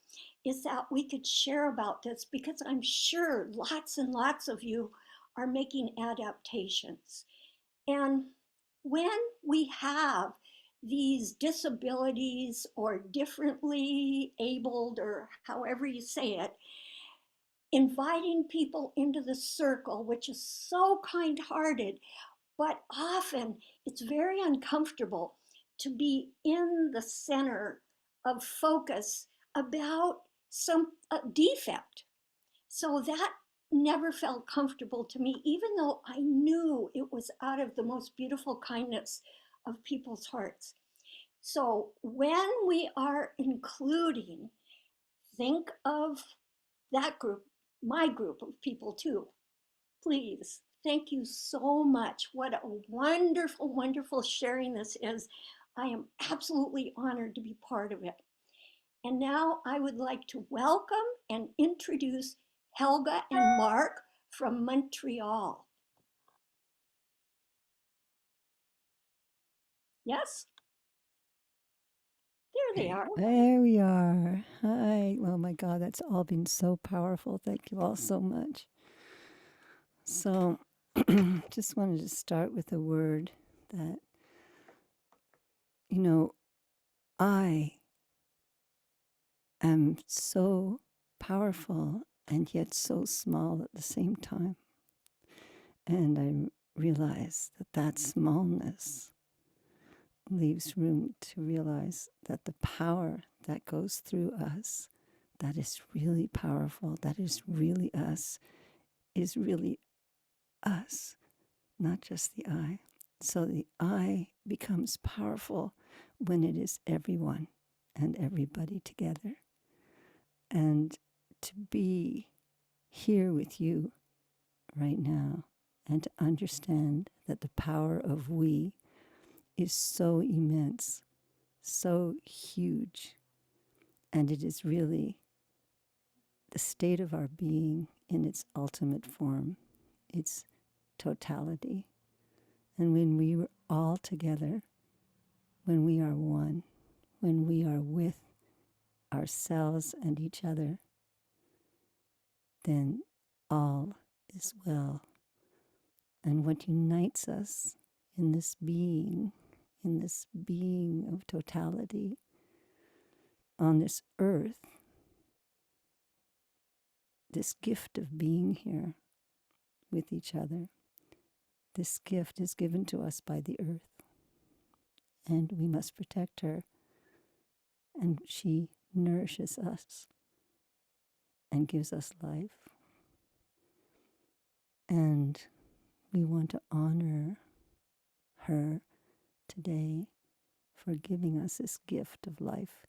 is that we could share about this, because I'm sure lots and lots of you are making adaptations. And when we have these disabilities or differently abled, or however you say it, inviting people into the circle, which is so kind-hearted, but often it's very uncomfortable to be in the center of focus about some defect. So that never felt comfortable to me, even though I knew it was out of the most beautiful kindness of people's hearts. So when we are including, think of that group, my group of people too. Please, thank you so much. What a wonderful, wonderful sharing this is. I am absolutely honored to be part of it. And now I would like to welcome and introduce Helga and Marc from Montreal. Yes? There they are. There we are. Hi. Oh my God, that's all been so powerful. Thank you all so much. So, just wanted to start with a word that, I am so powerful and yet so small at the same time. And I realize that smallness leaves room to realize that the power that goes through us, that is really powerful, that is really us, is really us, not just the I. So the I becomes powerful when it is everyone and everybody together. And to be here with you right now and to understand that the power of we is so immense, so huge, and it is really the state of our being in its ultimate form, its totality. And when we are all together, when we are one, when we are with ourselves and each other, then all is well. And what unites us in this being of totality on this earth, this gift of being here with each other, this gift is given to us by the earth, and we must protect her. And she nourishes us and gives us life. And we want to honor her today for giving us this gift of life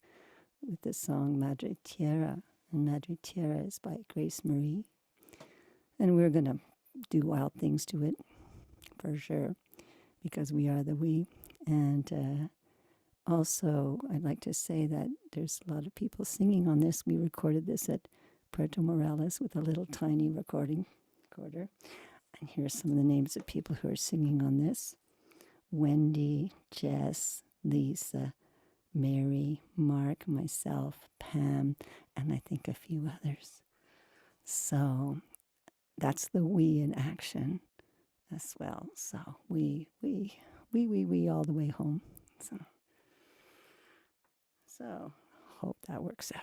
with the song Madre Tierra. And Madre Tierra is by Grace Marie. And we're going to do wild things to it, for sure, because we are the we. And also, I'd like to say that there's a lot of people singing on this. We recorded this at Puerto Morales with a little tiny recording recorder. And here's some of the names of people who are singing on this: Wendy, Jess, Lisa, Mary, Marc, myself, Pam, and I think a few others. So that's the we in action as well. So we all the way home. So So, hope that works out.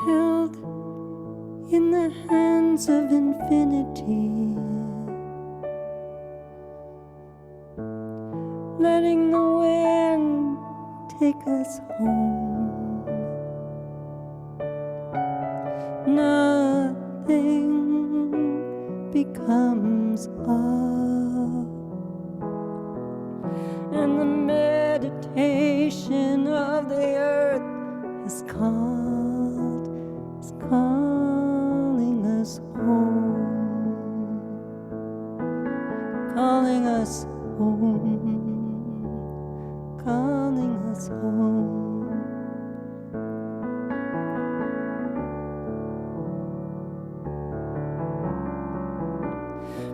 Held in the hands of infinity, letting the wind take us home. Nothing becomes all, and the meditation of the earth is calling us home, calling us home, calling us home.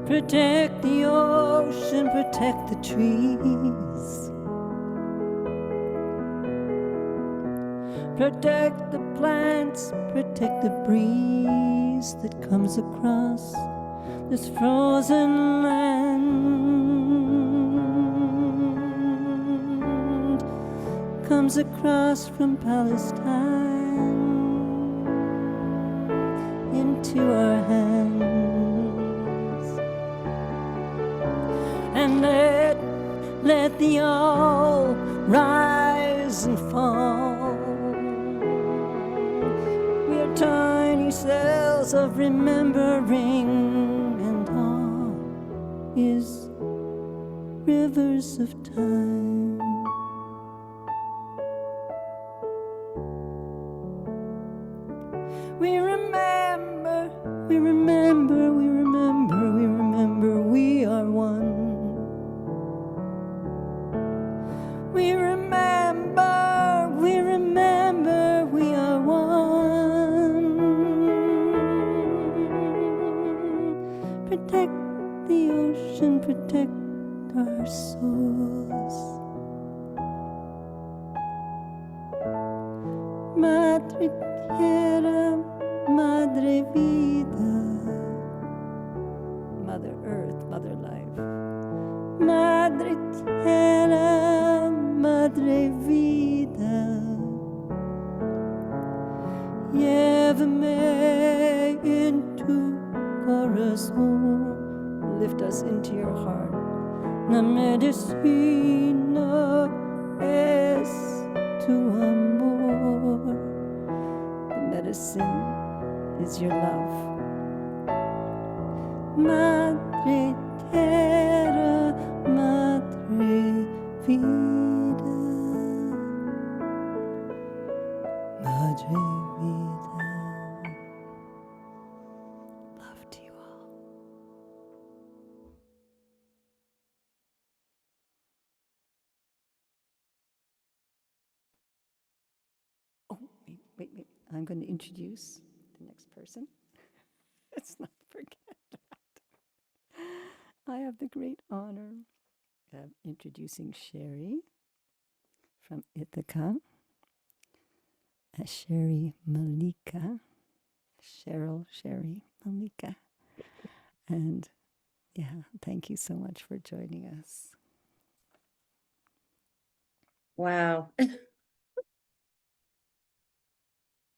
Protect the ocean, protect the trees. Protect the plants, protect the breeze that comes across this frozen land, comes across from Palestine into our hands. And let the all rise and fall. We are tiny cells of remembering, and all is rivers of time. We remember, we remember, we remember, we remember, we are one. We remember, we remember, we are one. Protect the ocean, protect our souls. Madre Tierra, Madre Vida, Mother Earth, Mother Life. Madre Tierra, Madre Vida, llévame en tu corazón, lift us into your heart. La medicina es tu amor, the medicine is your love. Madre Tierra, Madre Vida, Madre Vida. Love to you all. Oh, wait. I'm going to introduce the next person. Let's not forget that. I have the great honor of introducing Sherry from Ithaca, Sherry Malika, Cheryl, Sherry Malika. And yeah, thank you so much for joining us. Wow.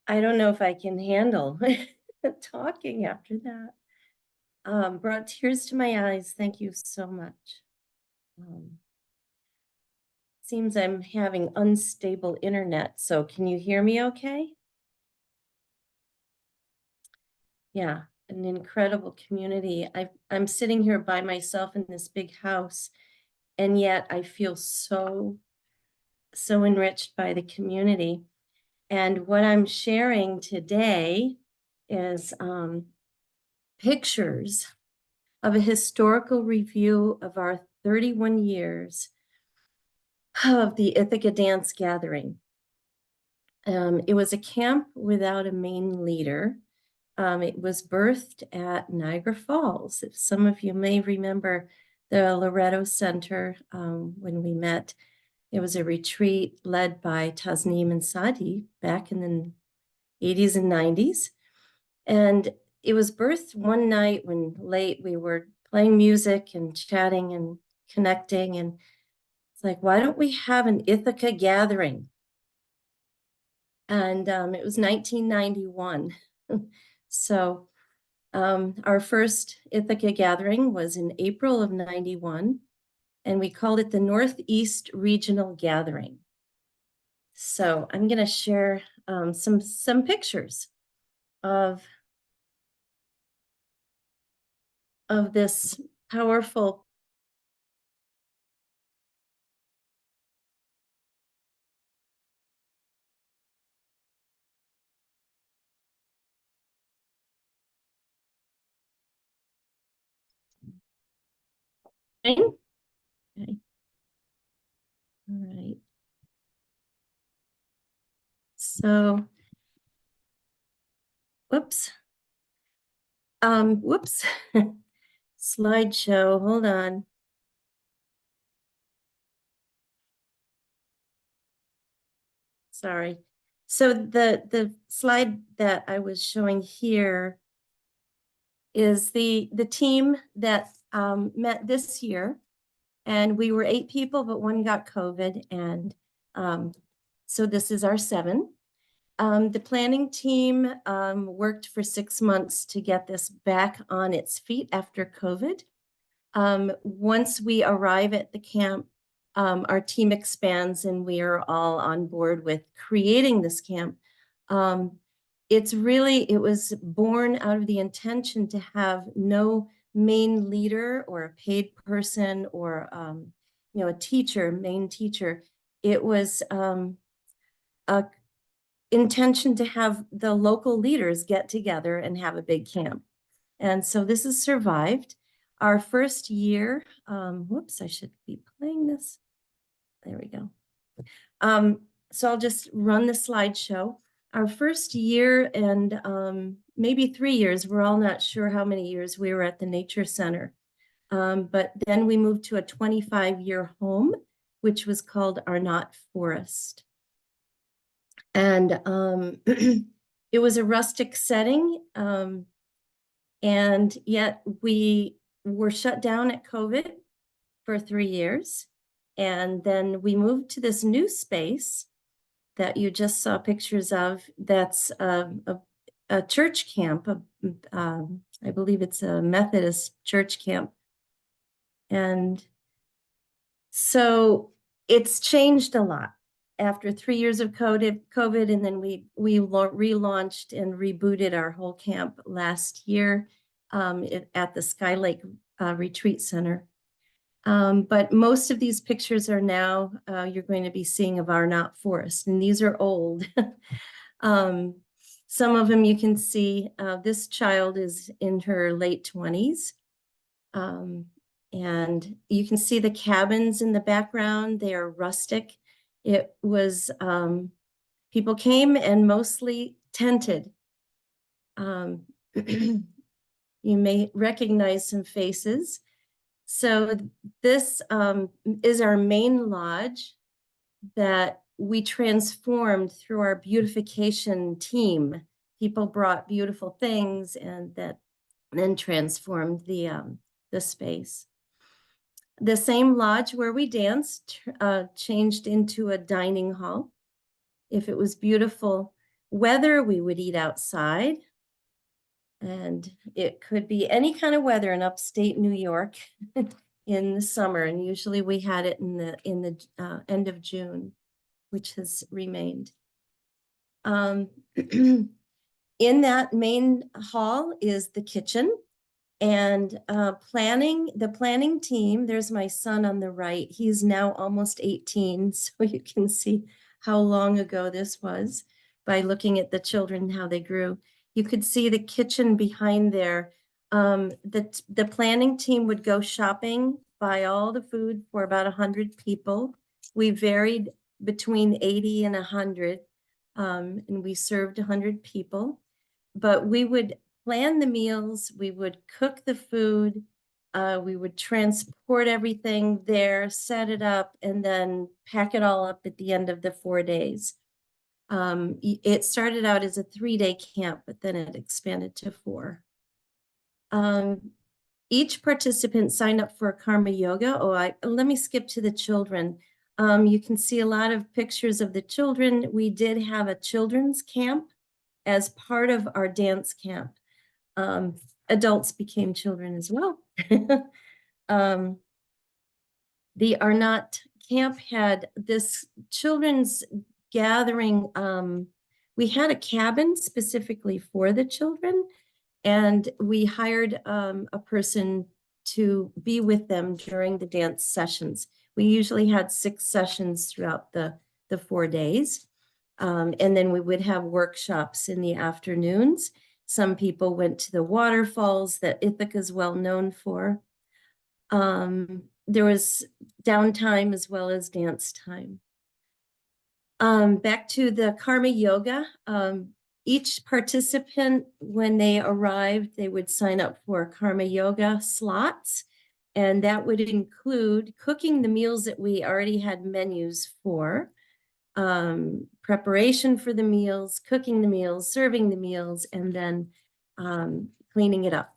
I don't know if I can handle talking after that. Brought tears to my eyes. Thank you so much. Seems I'm having unstable internet, so can you hear me okay? Yeah, an incredible community. I'm sitting here by myself in this big house, and yet I feel so enriched by the community. And what I'm sharing today is pictures of a historical review of our 31 years of the Ithaca Dance Gathering. It was a camp without a main leader. It was birthed at Niagara Falls. If some of you may remember the Loretto Center when we met, it was a retreat led by Tasneem and Sadi back in the 80s and 90s. And it was birthed one night when late we were playing music and chatting and connecting. And it's like, why don't we have an Ithaca gathering? And it was 1991. So our first Ithaca gathering was in April of 91, and we called it the Northeast Regional Gathering. So I'm going to share some pictures of this powerful thing. Okay. All right. So, whoops. Slideshow, hold on. Sorry. So the slide that I was showing here is the team that met this year. And we were 8 people, but 1 got COVID. And so this is our 7. The planning team worked for 6 months to get this back on its feet after COVID. Once we arrive at the camp, our team expands and we are all on board with creating this camp. It was born out of the intention to have no main leader or a paid person or, a teacher, main teacher. It was a intention to have the local leaders get together and have a big camp. And so this has survived. Our first year, whoops, I should be playing this. There we go. So I'll just run the slideshow. Our first year and maybe 3 years, we're all not sure how many years we were at the Nature Center. But then we moved to a 25-year home, which was called Arnott Forest. And it was a rustic setting. And yet we were shut down at COVID for 3 years. And then we moved to this new space that you just saw pictures of. That's a church camp. I believe it's a Methodist church camp. And so it's changed a lot after 3 years of COVID, and then we relaunched and rebooted our whole camp last year at the Sky Lake Retreat Center. But most of these pictures are now you're going to be seeing of Arnott Forest, and these are old. Some of them you can see. This child is in her late 20s. And you can see the cabins in the background. They are rustic. It was, people came and mostly tented. You may recognize some faces. So this is our main lodge that we transformed through our beautification team. People brought beautiful things and that then transformed the space. The same lodge where we danced changed into a dining hall. If it was beautiful weather, we would eat outside. And it could be any kind of weather in upstate New York in the summer. And usually we had it in the end of June, which has remained. In that main hall is the kitchen. And the planning team, there's my son on the right. He's now almost 18, so you can see how long ago this was by looking at the children, how they grew. You could see the kitchen behind there. The planning team would go shopping, buy all the food for about 100 people. We varied between 80 and 100, and we served 100 people. But we would plan the meals, we would cook the food, we would transport everything there, set it up, and then pack it all up at the end of the 4 days. It started out as a 3-day camp, but then it expanded to 4. Each participant signed up for a karma yoga. Let me skip to the children. You can see a lot of pictures of the children. We did have a children's camp as part of our dance camp. Adults became children as well. The Arnott camp had this children's gathering. We had a cabin specifically for the children, and we hired a person to be with them during the dance sessions. We usually had 6 sessions throughout the 4 days. And then we would have workshops in the afternoons. Some people went to the waterfalls that Ithaca is well known for. There was downtime as well as dance time. Back to the karma yoga. Each participant, when they arrived, they would sign up for karma yoga slots. And that would include cooking the meals that we already had menus for. preparation for the meals, cooking the meals, serving the meals, and then cleaning it up.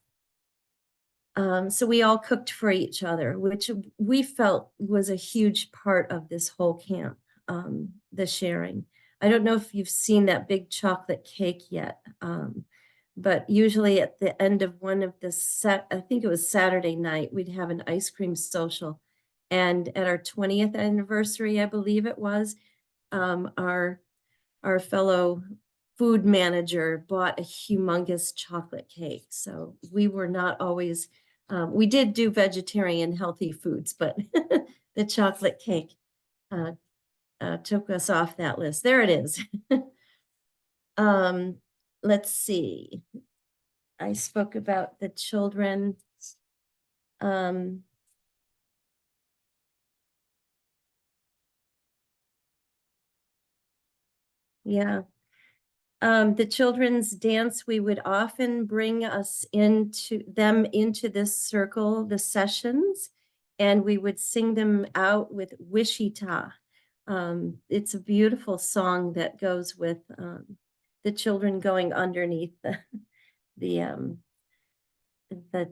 So we all cooked for each other, which we felt was a huge part of this whole camp, the sharing. I don't know if you've seen that big chocolate cake yet, but usually at the end of one of the I think it was Saturday night, we'd have an ice cream social. And at our 20th anniversary, I believe it was, our fellow food manager bought a humongous chocolate cake. So we were not always, we did do vegetarian healthy foods, but the chocolate cake took us off that list. There it is. Let's see. I spoke about the children. Yeah. The children's dance, we would often bring them into this circle, the sessions, and we would sing them out with Wishita. It's a beautiful song that goes with the children going underneath the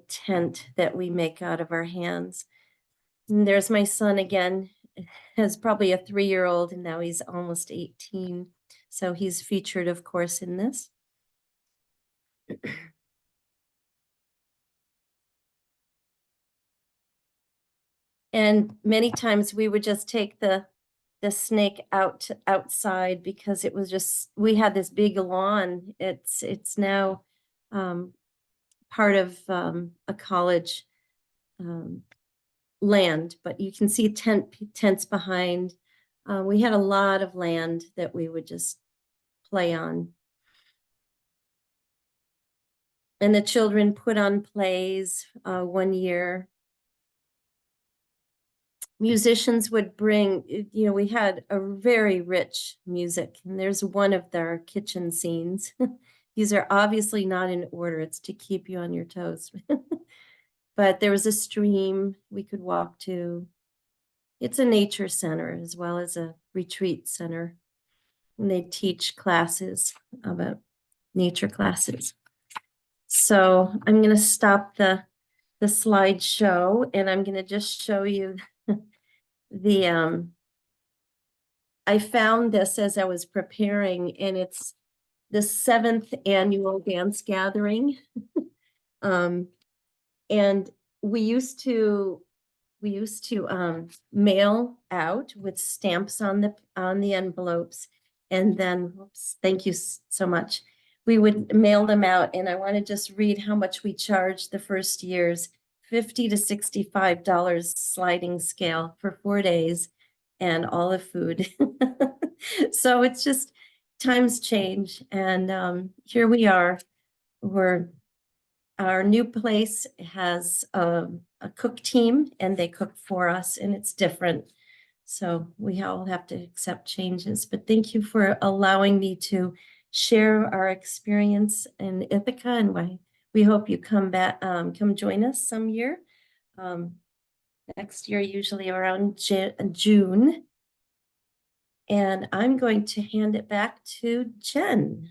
tent that we make out of our hands. And there's my son again, has probably a 3-year-old, and now he's almost 18. So he's featured, of course, in this. And many times we would just take the snake outside because it was just, we had this big lawn. It's now part of a college land, but you can see tents behind. We had a lot of land that we would just play on. And the children put on plays one year. Musicians would bring, we had a very rich music, and there's one of their kitchen scenes. These are obviously not in order. It's to keep you on your toes. But there was a stream we could walk to. It's a nature center as well as a retreat center. And they teach classes about nature classes. So I'm going to stop the slideshow, and I'm going to just show you I found this as I was preparing, and it's the 7th annual dance gathering. And we used to mail out with stamps on the envelopes, and then, thank you so much. We would mail them out, and I want to just read how much we charged the first years. $50 to $65 sliding scale for 4 days, and all the food. So it's just, times change, and here we are. Our new place has a cook team, and they cook for us, and it's different. So we all have to accept changes. But thank you for allowing me to share our experience in Ithaca, and we hope you come back, come join us some year. Next year, usually around June. And I'm going to hand it back to Jen.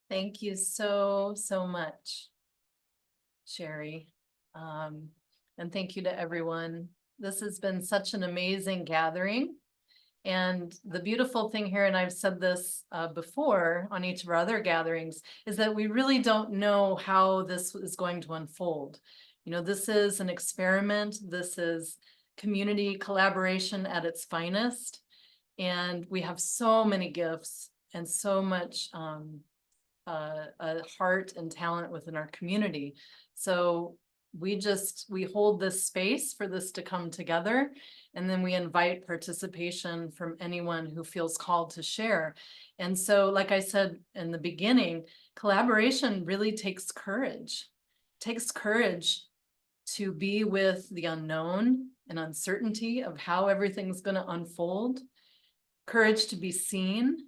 Thank you so much, Sherry. And thank you to everyone. This has been such an amazing gathering. And the beautiful thing here, and I've said this before on each of our other gatherings, is that we really don't know how this is going to unfold. This is an experiment. This is community collaboration at its finest. And we have so many gifts and so much heart and talent within our community. So we hold this space for this to come together, and then we invite participation from anyone who feels called to share. And so, like I said in the beginning, collaboration really takes courage. It takes courage to be with the unknown and uncertainty of how everything's going to unfold, courage to be seen,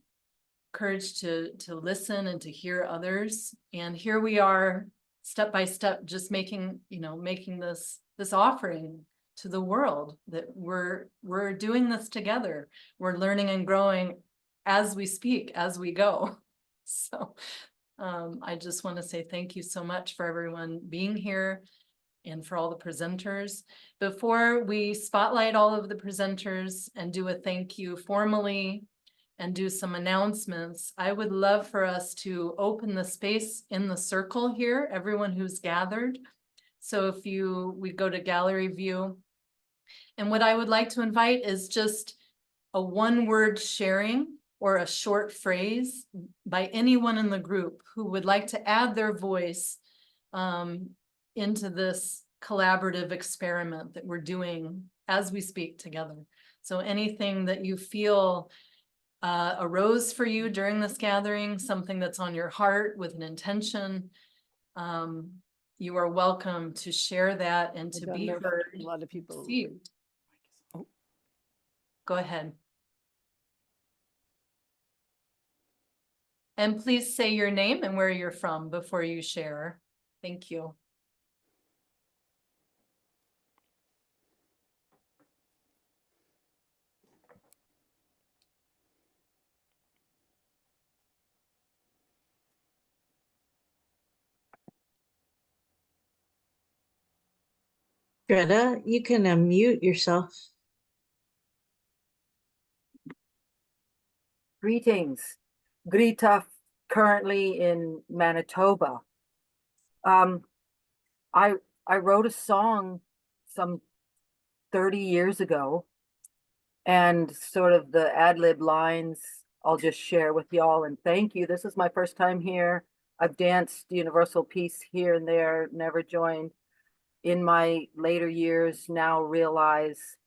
courage to listen and to hear others. And here we are, step by step, just making this offering to the world that we're doing this together. We're learning and growing as we speak, as we go. So I just want to say thank you so much for everyone being here and for all the presenters. Before we spotlight all of the presenters and do a thank you formally and do some announcements, I would love for us to open the space in the circle here, everyone who's gathered. So if we go to gallery view, and what I would like to invite is just a one-word sharing or a short phrase by anyone in the group who would like to add their voice into this collaborative experiment that we're doing as we speak together. So anything that you feel arose for you during this gathering, something that's on your heart with an intention, you are welcome to share that and to be heard. A lot of people. Received. Oh. Go ahead. And please say your name and where you're from before you share. Thank you. Greta, you can unmute yourself. Greetings. Greta, currently in Manitoba. I wrote a song some 30 years ago, and sort of the ad-lib lines I'll just share with y'all, and thank you. This is my first time here. I've danced Universal Peace here and there, never joined. In my later years, now realize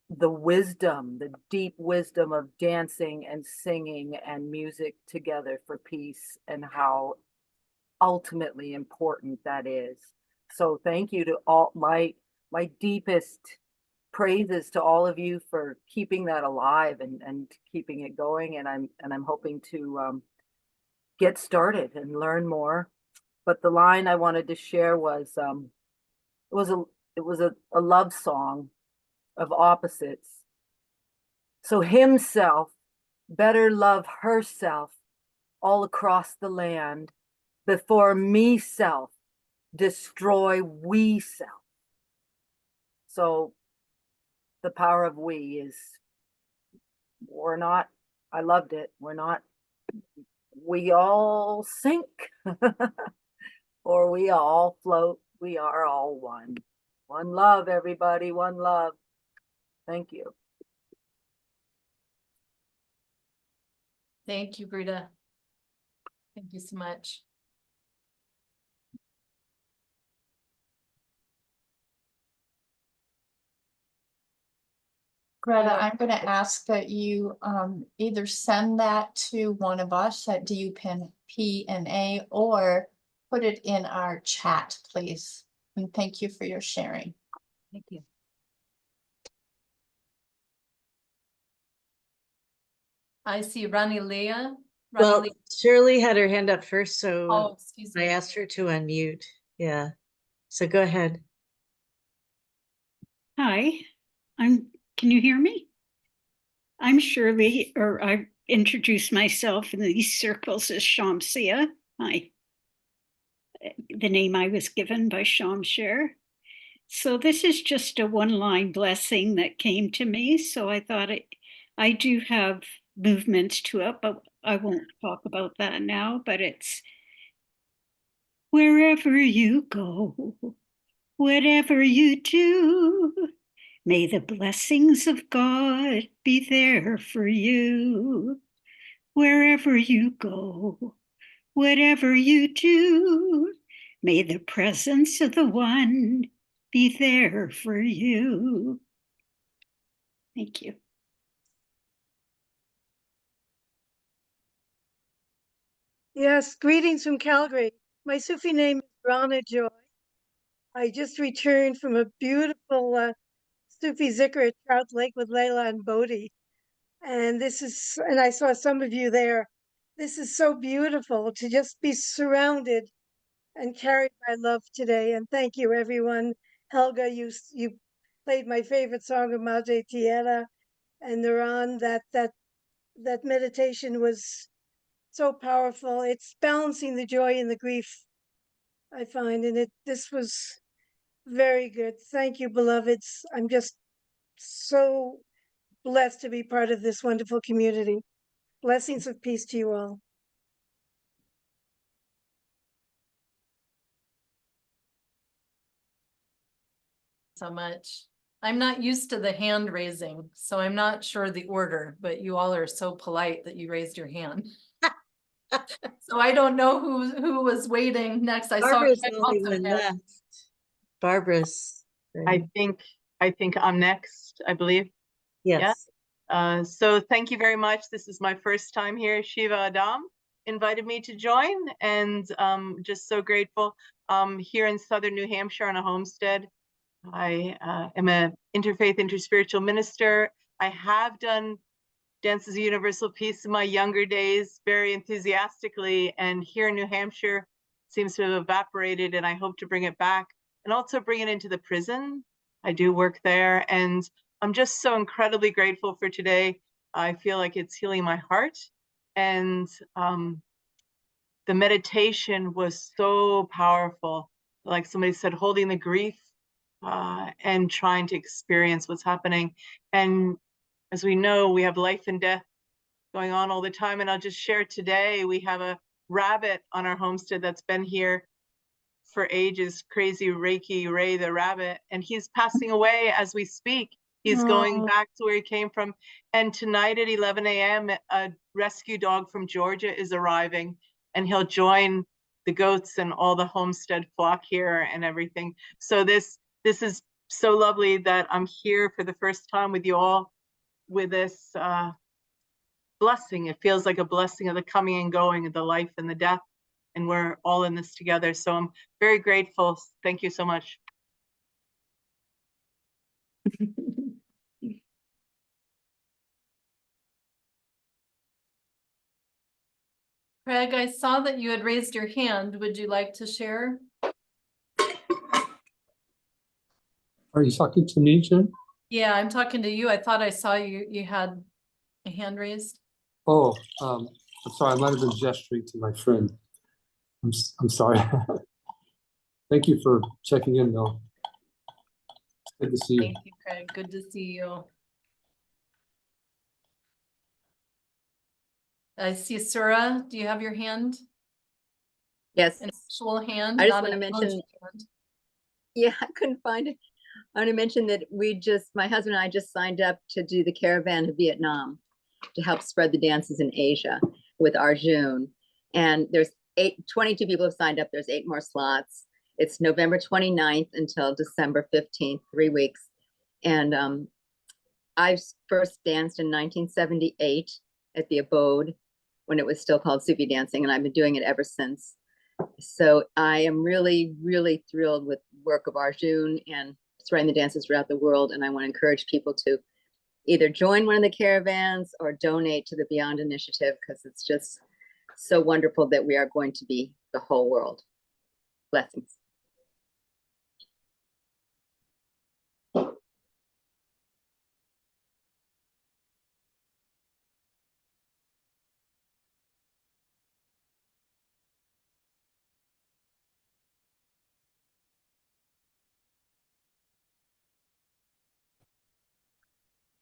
the wisdom, the deep wisdom of dancing and singing and music together for peace, and how ultimately important that is. So thank you to all, my deepest praises to all of you for keeping that alive and keeping it going. And I'm hoping to get started and learn more. But the line I wanted to share was it was a love song of opposites. So himself better love herself all across the land before me self destroy we self. So the power of we is, we're not, I loved it, we're not, we all sink or we all float, we are all one. One love, everybody, one love. Thank you. Thank you, Greta. Thank you so much. Greta, I'm going to ask that you either send that to one of us at DUPNA or put it in our chat, please. And thank you for your sharing. Thank you. I see Rani Leah. Well, Shirley had her hand up first, so Oh, excuse I me. asked her to unmute. Yeah. So go ahead. Hi, can you hear me? I'm Shirley, or I introduced myself in these circles as Shamsia. Hi. The name I was given by Shamshir. So this is just a one-line blessing that came to me. So I thought I do have movements to it, but I won't talk about that now. But it's wherever you go, whatever you do, may the blessings of God be there for you. Wherever you go, whatever you do, may the presence of the One be there for you. Thank you. Yes, greetings from Calgary. My Sufi name is Rana Joy. I just returned from a beautiful Sufi zikr at Trout Lake with Layla and Bodhi. And I saw some of you there. This is so beautiful to just be surrounded and carried by love today. And thank you, everyone. Helga, you played my favorite song of Mate Tierra and Nuran. That meditation was so powerful. It's balancing the joy and the grief, I find, and this was very good. Thank you, beloveds. I'm just so blessed to be part of this wonderful community. Blessings of peace to you all. So much. I'm not used to the hand raising, so I'm not sure the order, but you all are so polite that you raised your hand. So I don't know who was waiting next. I Barbara's saw the only one left. Barbara's. I think I'm next, I believe. Yes. So thank you very much. This is my first time here. Shiva Adam invited me to join, and just so grateful. Here in southern New Hampshire on a homestead. I am an interfaith, interspiritual minister. I have done Dances of Universal Peace in my younger days very enthusiastically, and here in New Hampshire seems to have evaporated, and I hope to bring it back and also bring it into the prison. I do work there, and I'm just so incredibly grateful for today. I feel like it's healing my heart, and the meditation was so powerful. Like somebody said, holding the grief and trying to experience what's happening. And as we know, we have life and death going on all the time. And I'll just share today, we have a rabbit on our homestead that's been here for ages, Crazy Reiki Ray the rabbit, and he's passing away as we speak. He's going back to where he came from. And tonight at 11 a.m., a rescue dog from Georgia is arriving, and he'll join the goats and all the homestead flock here and everything. So this is so lovely that I'm here for the first time with you all with this blessing. It feels like a blessing of the coming and going, of the life and the death. And we're all in this together. So I'm very grateful. Thank you so much. Craig, I saw that you had raised your hand. Would you like to share? Are you talking to me, Jen? Yeah, I'm talking to you. I thought I saw you had a hand raised. Oh, I'm sorry. I might have been gesturing to my friend. I'm sorry. Thank you for checking in, though. It's good to see you. Thank you, Craig. Good to see you. I see Sura. Do you have your hand? Yes. An actual hand? I just not want to an mention, emoji hand. yeah, I couldn't find it. I want to mention that my husband and I just signed up to do the Caravan of Vietnam to help spread the dances in Asia with Arjun. And there's 22 people have signed up. There's 8 more slots. It's November 29th until December 15th, 3 weeks. And I first danced in 1978 at the Abode when it was still called Sufi dancing, and I've been doing it ever since. So I am really, really thrilled with the work of Arjun and spreading the dances throughout the world. And I want to encourage people to either join one of the caravans or donate to the Beyond Initiative, because it's just so wonderful that we are going to be the whole world. Blessings.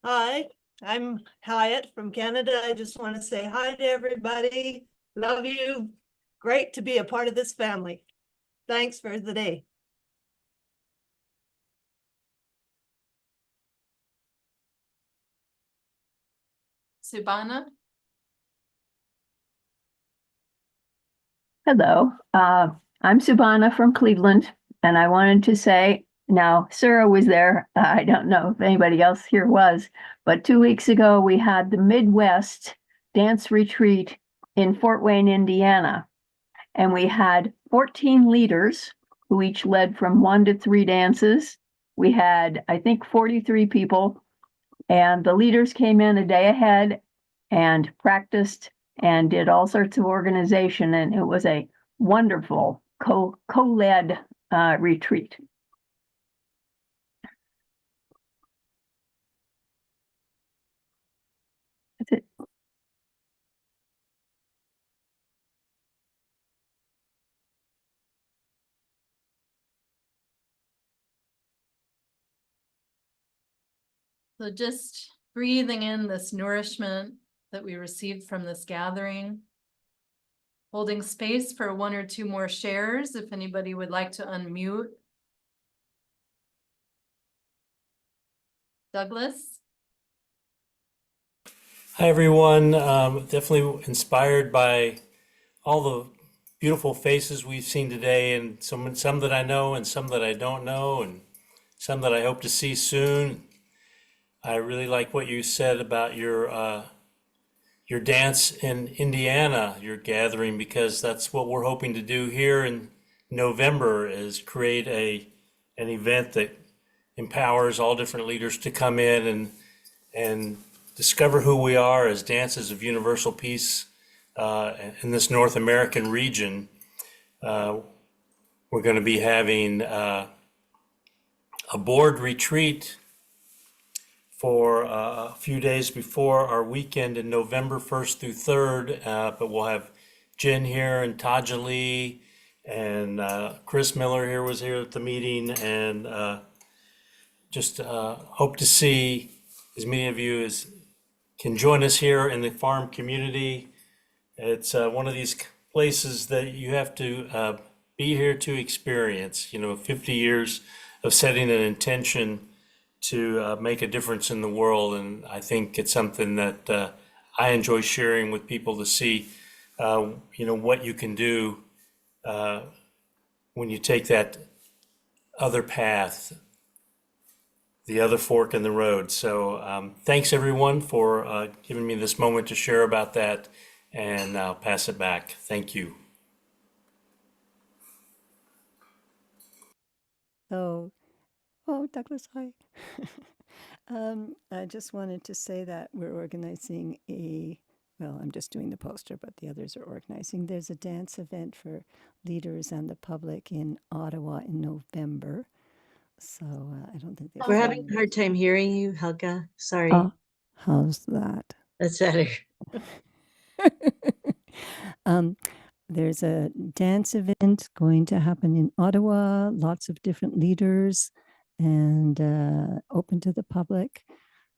Hi, I'm Hayat from Canada. I just want to say hi to everybody. Love you. Great to be a part of this family. Thanks for the day. Subhana? Hello, I'm Subhana from Cleveland, and I wanted to say, now Sarah was there. I don't know if anybody else here was, but 2 weeks ago we had the Midwest Dance Retreat in Fort Wayne, Indiana, and we had 14 leaders who each led from 1 to 3 dances. We had, I think, 43 people, and the leaders came in a day ahead and practiced and did all sorts of organization, and it was a wonderful co-led retreat. So just breathing in this nourishment that we received from this gathering. Holding space for one or two more shares if anybody would like to unmute. Douglas? Hi, everyone. Definitely inspired by all the beautiful faces we've seen today, and some that I know and some that I don't know, and some that I hope to see soon. I really like what you said about your dance in Indiana, your gathering, because that's what we're hoping to do here in November, is create an event that empowers all different leaders to come in and discover who we are as dances of universal peace in this North American region. We're going to be having a board retreat for a few days before our weekend in November 1st through 3rd, but we'll have Jen here and Tajali and Chris Miller was here at the meeting, and just hope to see as many of you as can join us here in the farm community. It's one of these places that you have to be here to experience, 50 years of setting an intention to make a difference in the world. And I think it's something that I enjoy sharing with people to see, what you can do when you take that other path, the other fork in the road. So thanks everyone for giving me this moment to share about that, and I'll pass it back. Thank you. So, Douglas, hi. I just wanted to say that we're organizing I'm just doing the poster, but the others are organizing. There's a dance event for leaders and the public in Ottawa in November. So I don't think We're having a hard time hearing you, Helga. Sorry. Oh, how's that? That's better. There's a dance event going to happen in Ottawa, lots of different leaders, and open to the public.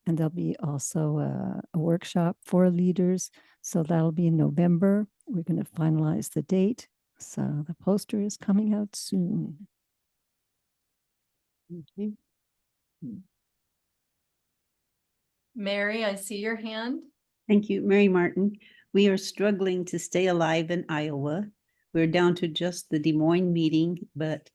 And there'll be also a workshop for leaders. So that'll be in November. We're going to finalize the date. So the poster is coming out soon. Okay. Mary, I see your hand. Thank you, Mary Martin. We are struggling to stay alive in Iowa. We're down to just the Des Moines meeting, but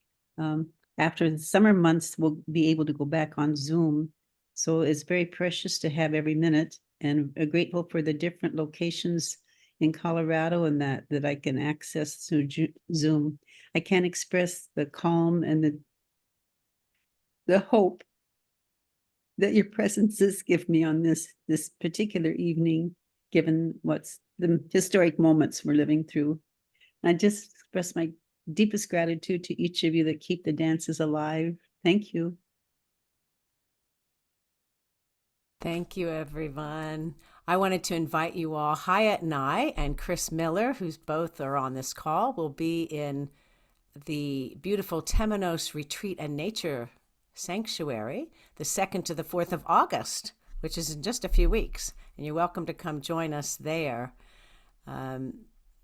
after the summer months, we'll be able to go back on Zoom. So it's very precious to have every minute, and grateful for the different locations in Colorado and that I can access through Zoom. I can't express the calm and the hope that your presences give me on this particular evening, given what's the historic moments we're living through. I just express my deepest gratitude to each of you that keep the dances alive. Thank you. Thank you, everyone. I wanted to invite you all. Hayat and I and Chris Miller, who's both are on this call, will be in the beautiful Temenos Retreat and Nature Sanctuary, the 2nd to the 4th of August, which is in just a few weeks. And you're welcome to come join us there.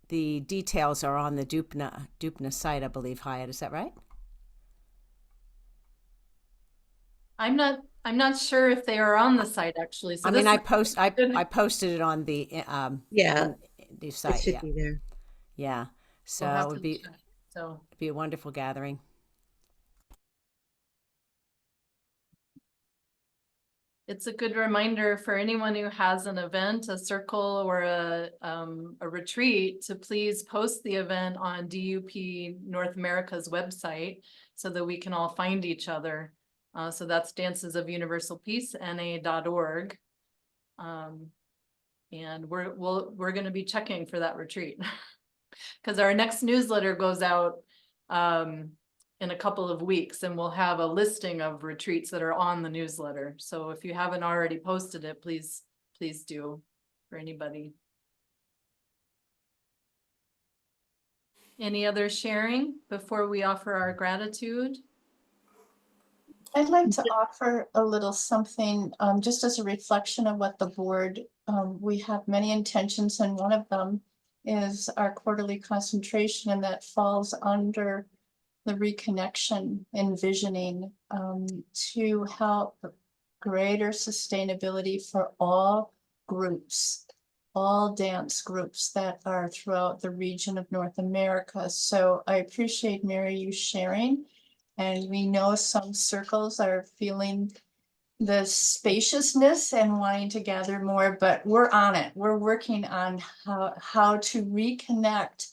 The details are on the DUPNA site, I believe, Hayat. Is that right? I'm not sure if they are on the site actually. So I posted it on the the site. It should be there. Yeah. So We'll have it would to be check. So it'd be a wonderful gathering. it's a good reminder for anyone who has an event, a circle, or a retreat to please post the event on DUP North America's website so that we can all find each other. So that's dancesofuniversalpeace.na.org. And we're going to be checking for that retreat because our next newsletter goes out in a couple of weeks, and we'll have a listing of retreats that are on the newsletter. So if you haven't already posted it, please do for anybody. Any other sharing before we offer our gratitude? I'd like to offer a little something, just as a reflection of what the board, we have many intentions, and one of them is our quarterly concentration, and that falls under the reconnection and visioning, to help greater sustainability for all groups, all dance groups that are throughout the region of North America. So I appreciate, Mary, you sharing. And we know some circles are feeling the spaciousness and wanting to gather more, but we're on it. We're working on how to reconnect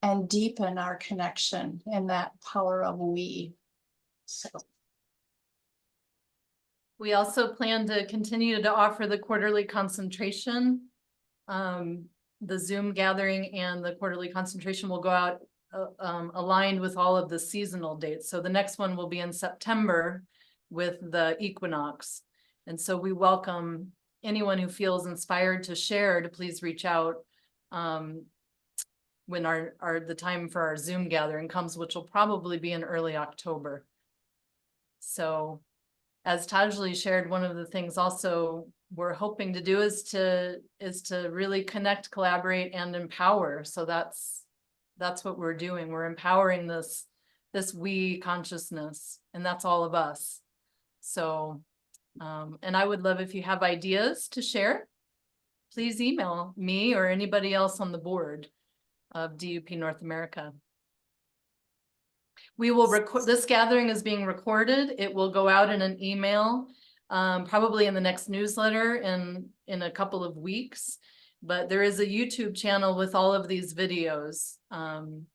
and deepen our connection and that power of we. So We also plan to continue to offer the quarterly concentration. The Zoom gathering and the quarterly concentration will go out aligned with all of the seasonal dates. So the next one will be in September with the equinox. And so we welcome anyone who feels inspired to share to please reach out when the time for our Zoom gathering comes, which will probably be in early October. So as Tajali shared, one of the things also we're hoping to do is to really connect, collaborate, and empower. So that's what we're doing. We're empowering this we consciousness, and that's all of us. So, and I would love if you have ideas to share, please email me or anybody else on the board of DUP North America. We will record, this gathering is being recorded. It will go out in an email, probably in the next newsletter in a couple of weeks. But there is a YouTube channel with all of these videos. And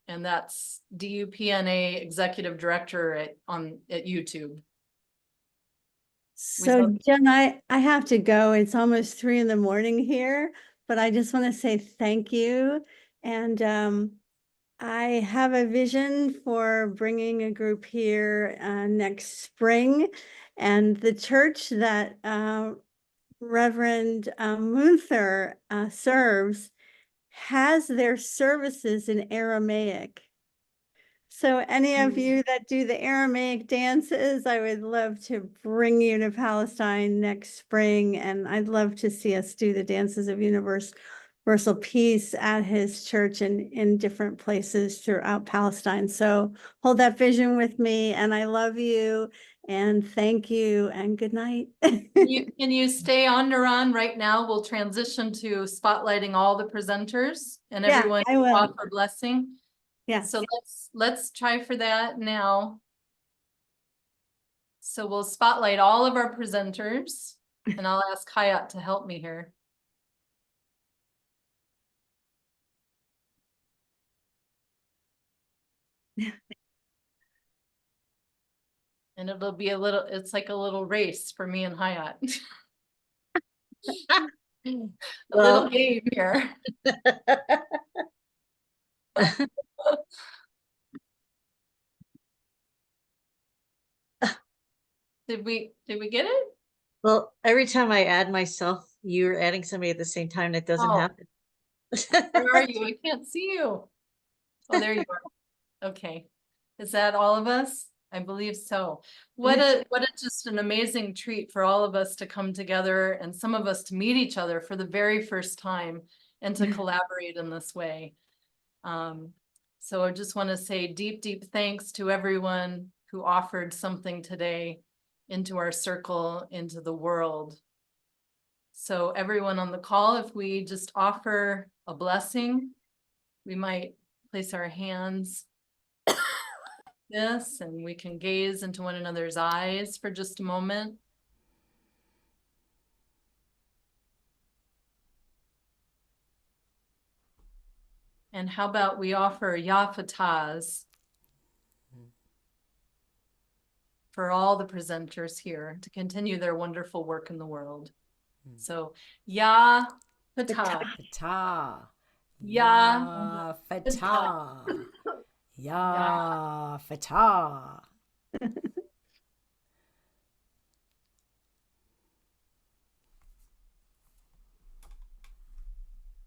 that's DUPNA Executive Director at YouTube. So Jen, I have to go. It's almost 3 a.m. here, but I just want to say thank you. And I have a vision for bringing a group here next spring, and the church that Reverend Munther serves has their services in Aramaic. So any of you that do the Aramaic dances, I would love to bring you to Palestine next spring, and I'd love to see us do the dances of universal peace at his church and in different places throughout Palestine. So hold that vision with me, and I love you, and thank you, and good night. Can you stay on, Nuran? Right now, we'll transition to spotlighting all the presenters and everyone I will. offer blessing. Yeah. So let's try for that now. So we'll spotlight all of our presenters, and I'll ask Hayat to help me here. And it'll be it's like a little race for me and Hayat. A little game here. Did we get it? Well, every time I add myself, you're adding somebody at the same time. That doesn't happen. Where are you? I can't see you. Oh, there you are. Okay. Is that all of us? I believe so. What a just an amazing treat for all of us to come together, and some of us to meet each other for the very first time and to collaborate in this way. So I just want to say deep thanks to everyone who offered something today into our circle, into the world. So everyone on the call, if we just offer a blessing, we might place our hands this, and we can gaze into one another's eyes for just a moment. And how about we offer Yafataz for all the presenters here to continue their wonderful work in the world. So Yafatah. Yafatah. Yafatah.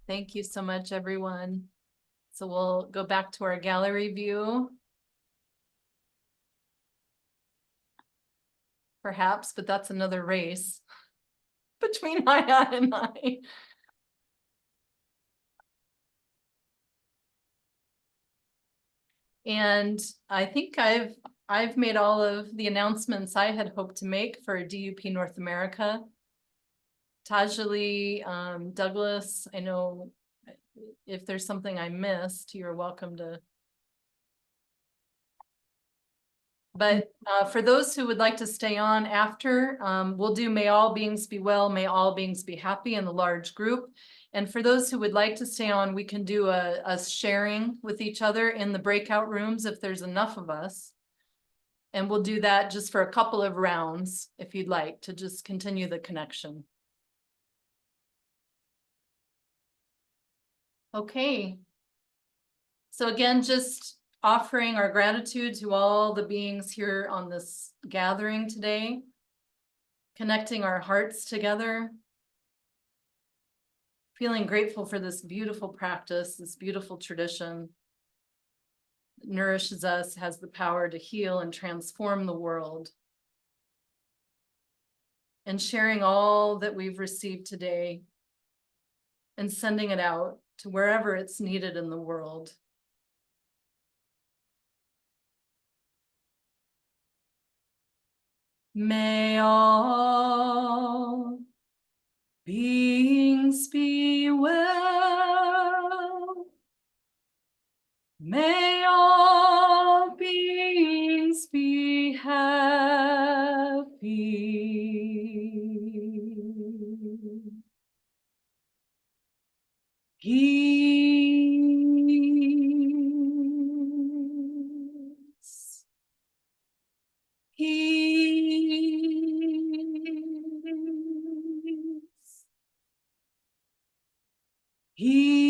Thank you so much, everyone. So we'll go back to our gallery view. perhaps, but that's another race between Hayat and I. And I think I've made all of the announcements I had hoped to make for DUP North America. Tajali, Douglas, I know if there's something I missed, you're welcome to. But for those who would like to stay on after, we'll do May All Beings Be Well, May All Beings Be Happy in the large group. And for those who would like to stay on, we can do a sharing with each other in the breakout rooms if there's enough of us. And we'll do that just for a couple of rounds, if you'd like, to just continue the connection. Okay. So again, just offering our gratitude to all the beings here on this gathering today, connecting our hearts together, feeling grateful for this beautiful practice, this beautiful tradition that nourishes us, has the power to heal and transform the world. And sharing all that we've received today and sending it out to wherever it's needed in the world. May all beings be well. May all beings be happy. Peace. Peace. Peace.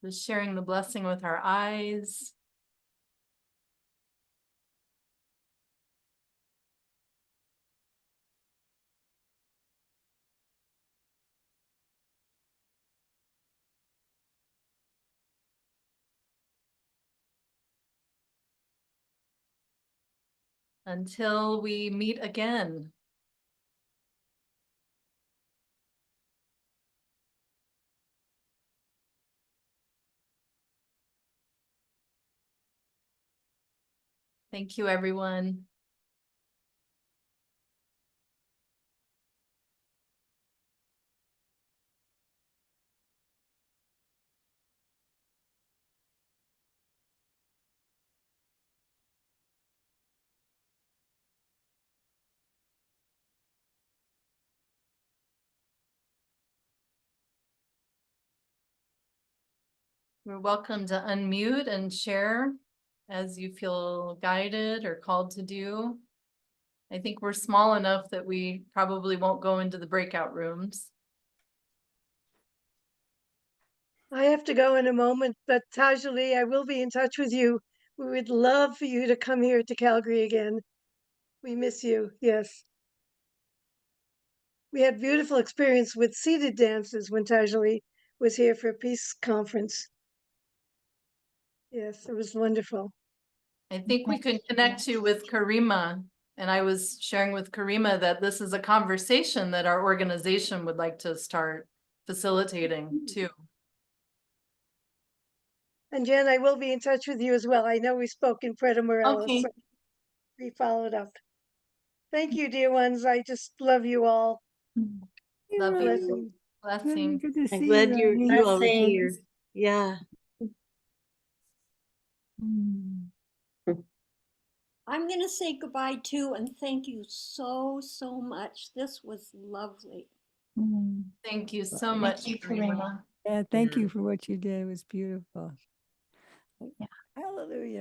Just sharing the blessing with our eyes. Until we meet again. Thank you, everyone. You're welcome to unmute and share as you feel guided or called to do. I think we're small enough that we probably won't go into the breakout rooms. I have to go in a moment, but Tajali, I will be in touch with you. We would love for you to come here to Calgary again. We miss you, yes. We had beautiful experience with seated dances when Tajali was here for a peace conference. Yes, it was wonderful. I think we could connect you with Karima. And I was sharing with Karima that this is a conversation that our organization would like to start facilitating too. And Jen, I will be in touch with you as well. I know we spoke in Puerto Morelos. Okay. So we followed up. Thank you, dear ones. I just love you all. Love you. Blessings. Blessing. Good to I'm see glad you. you all are Blessings. here. Yeah. I'm going to say goodbye too, and thank you so, so much. This was lovely. Thank you so much, Karima. Yeah, thank you for what you did. It was beautiful. Hallelujah.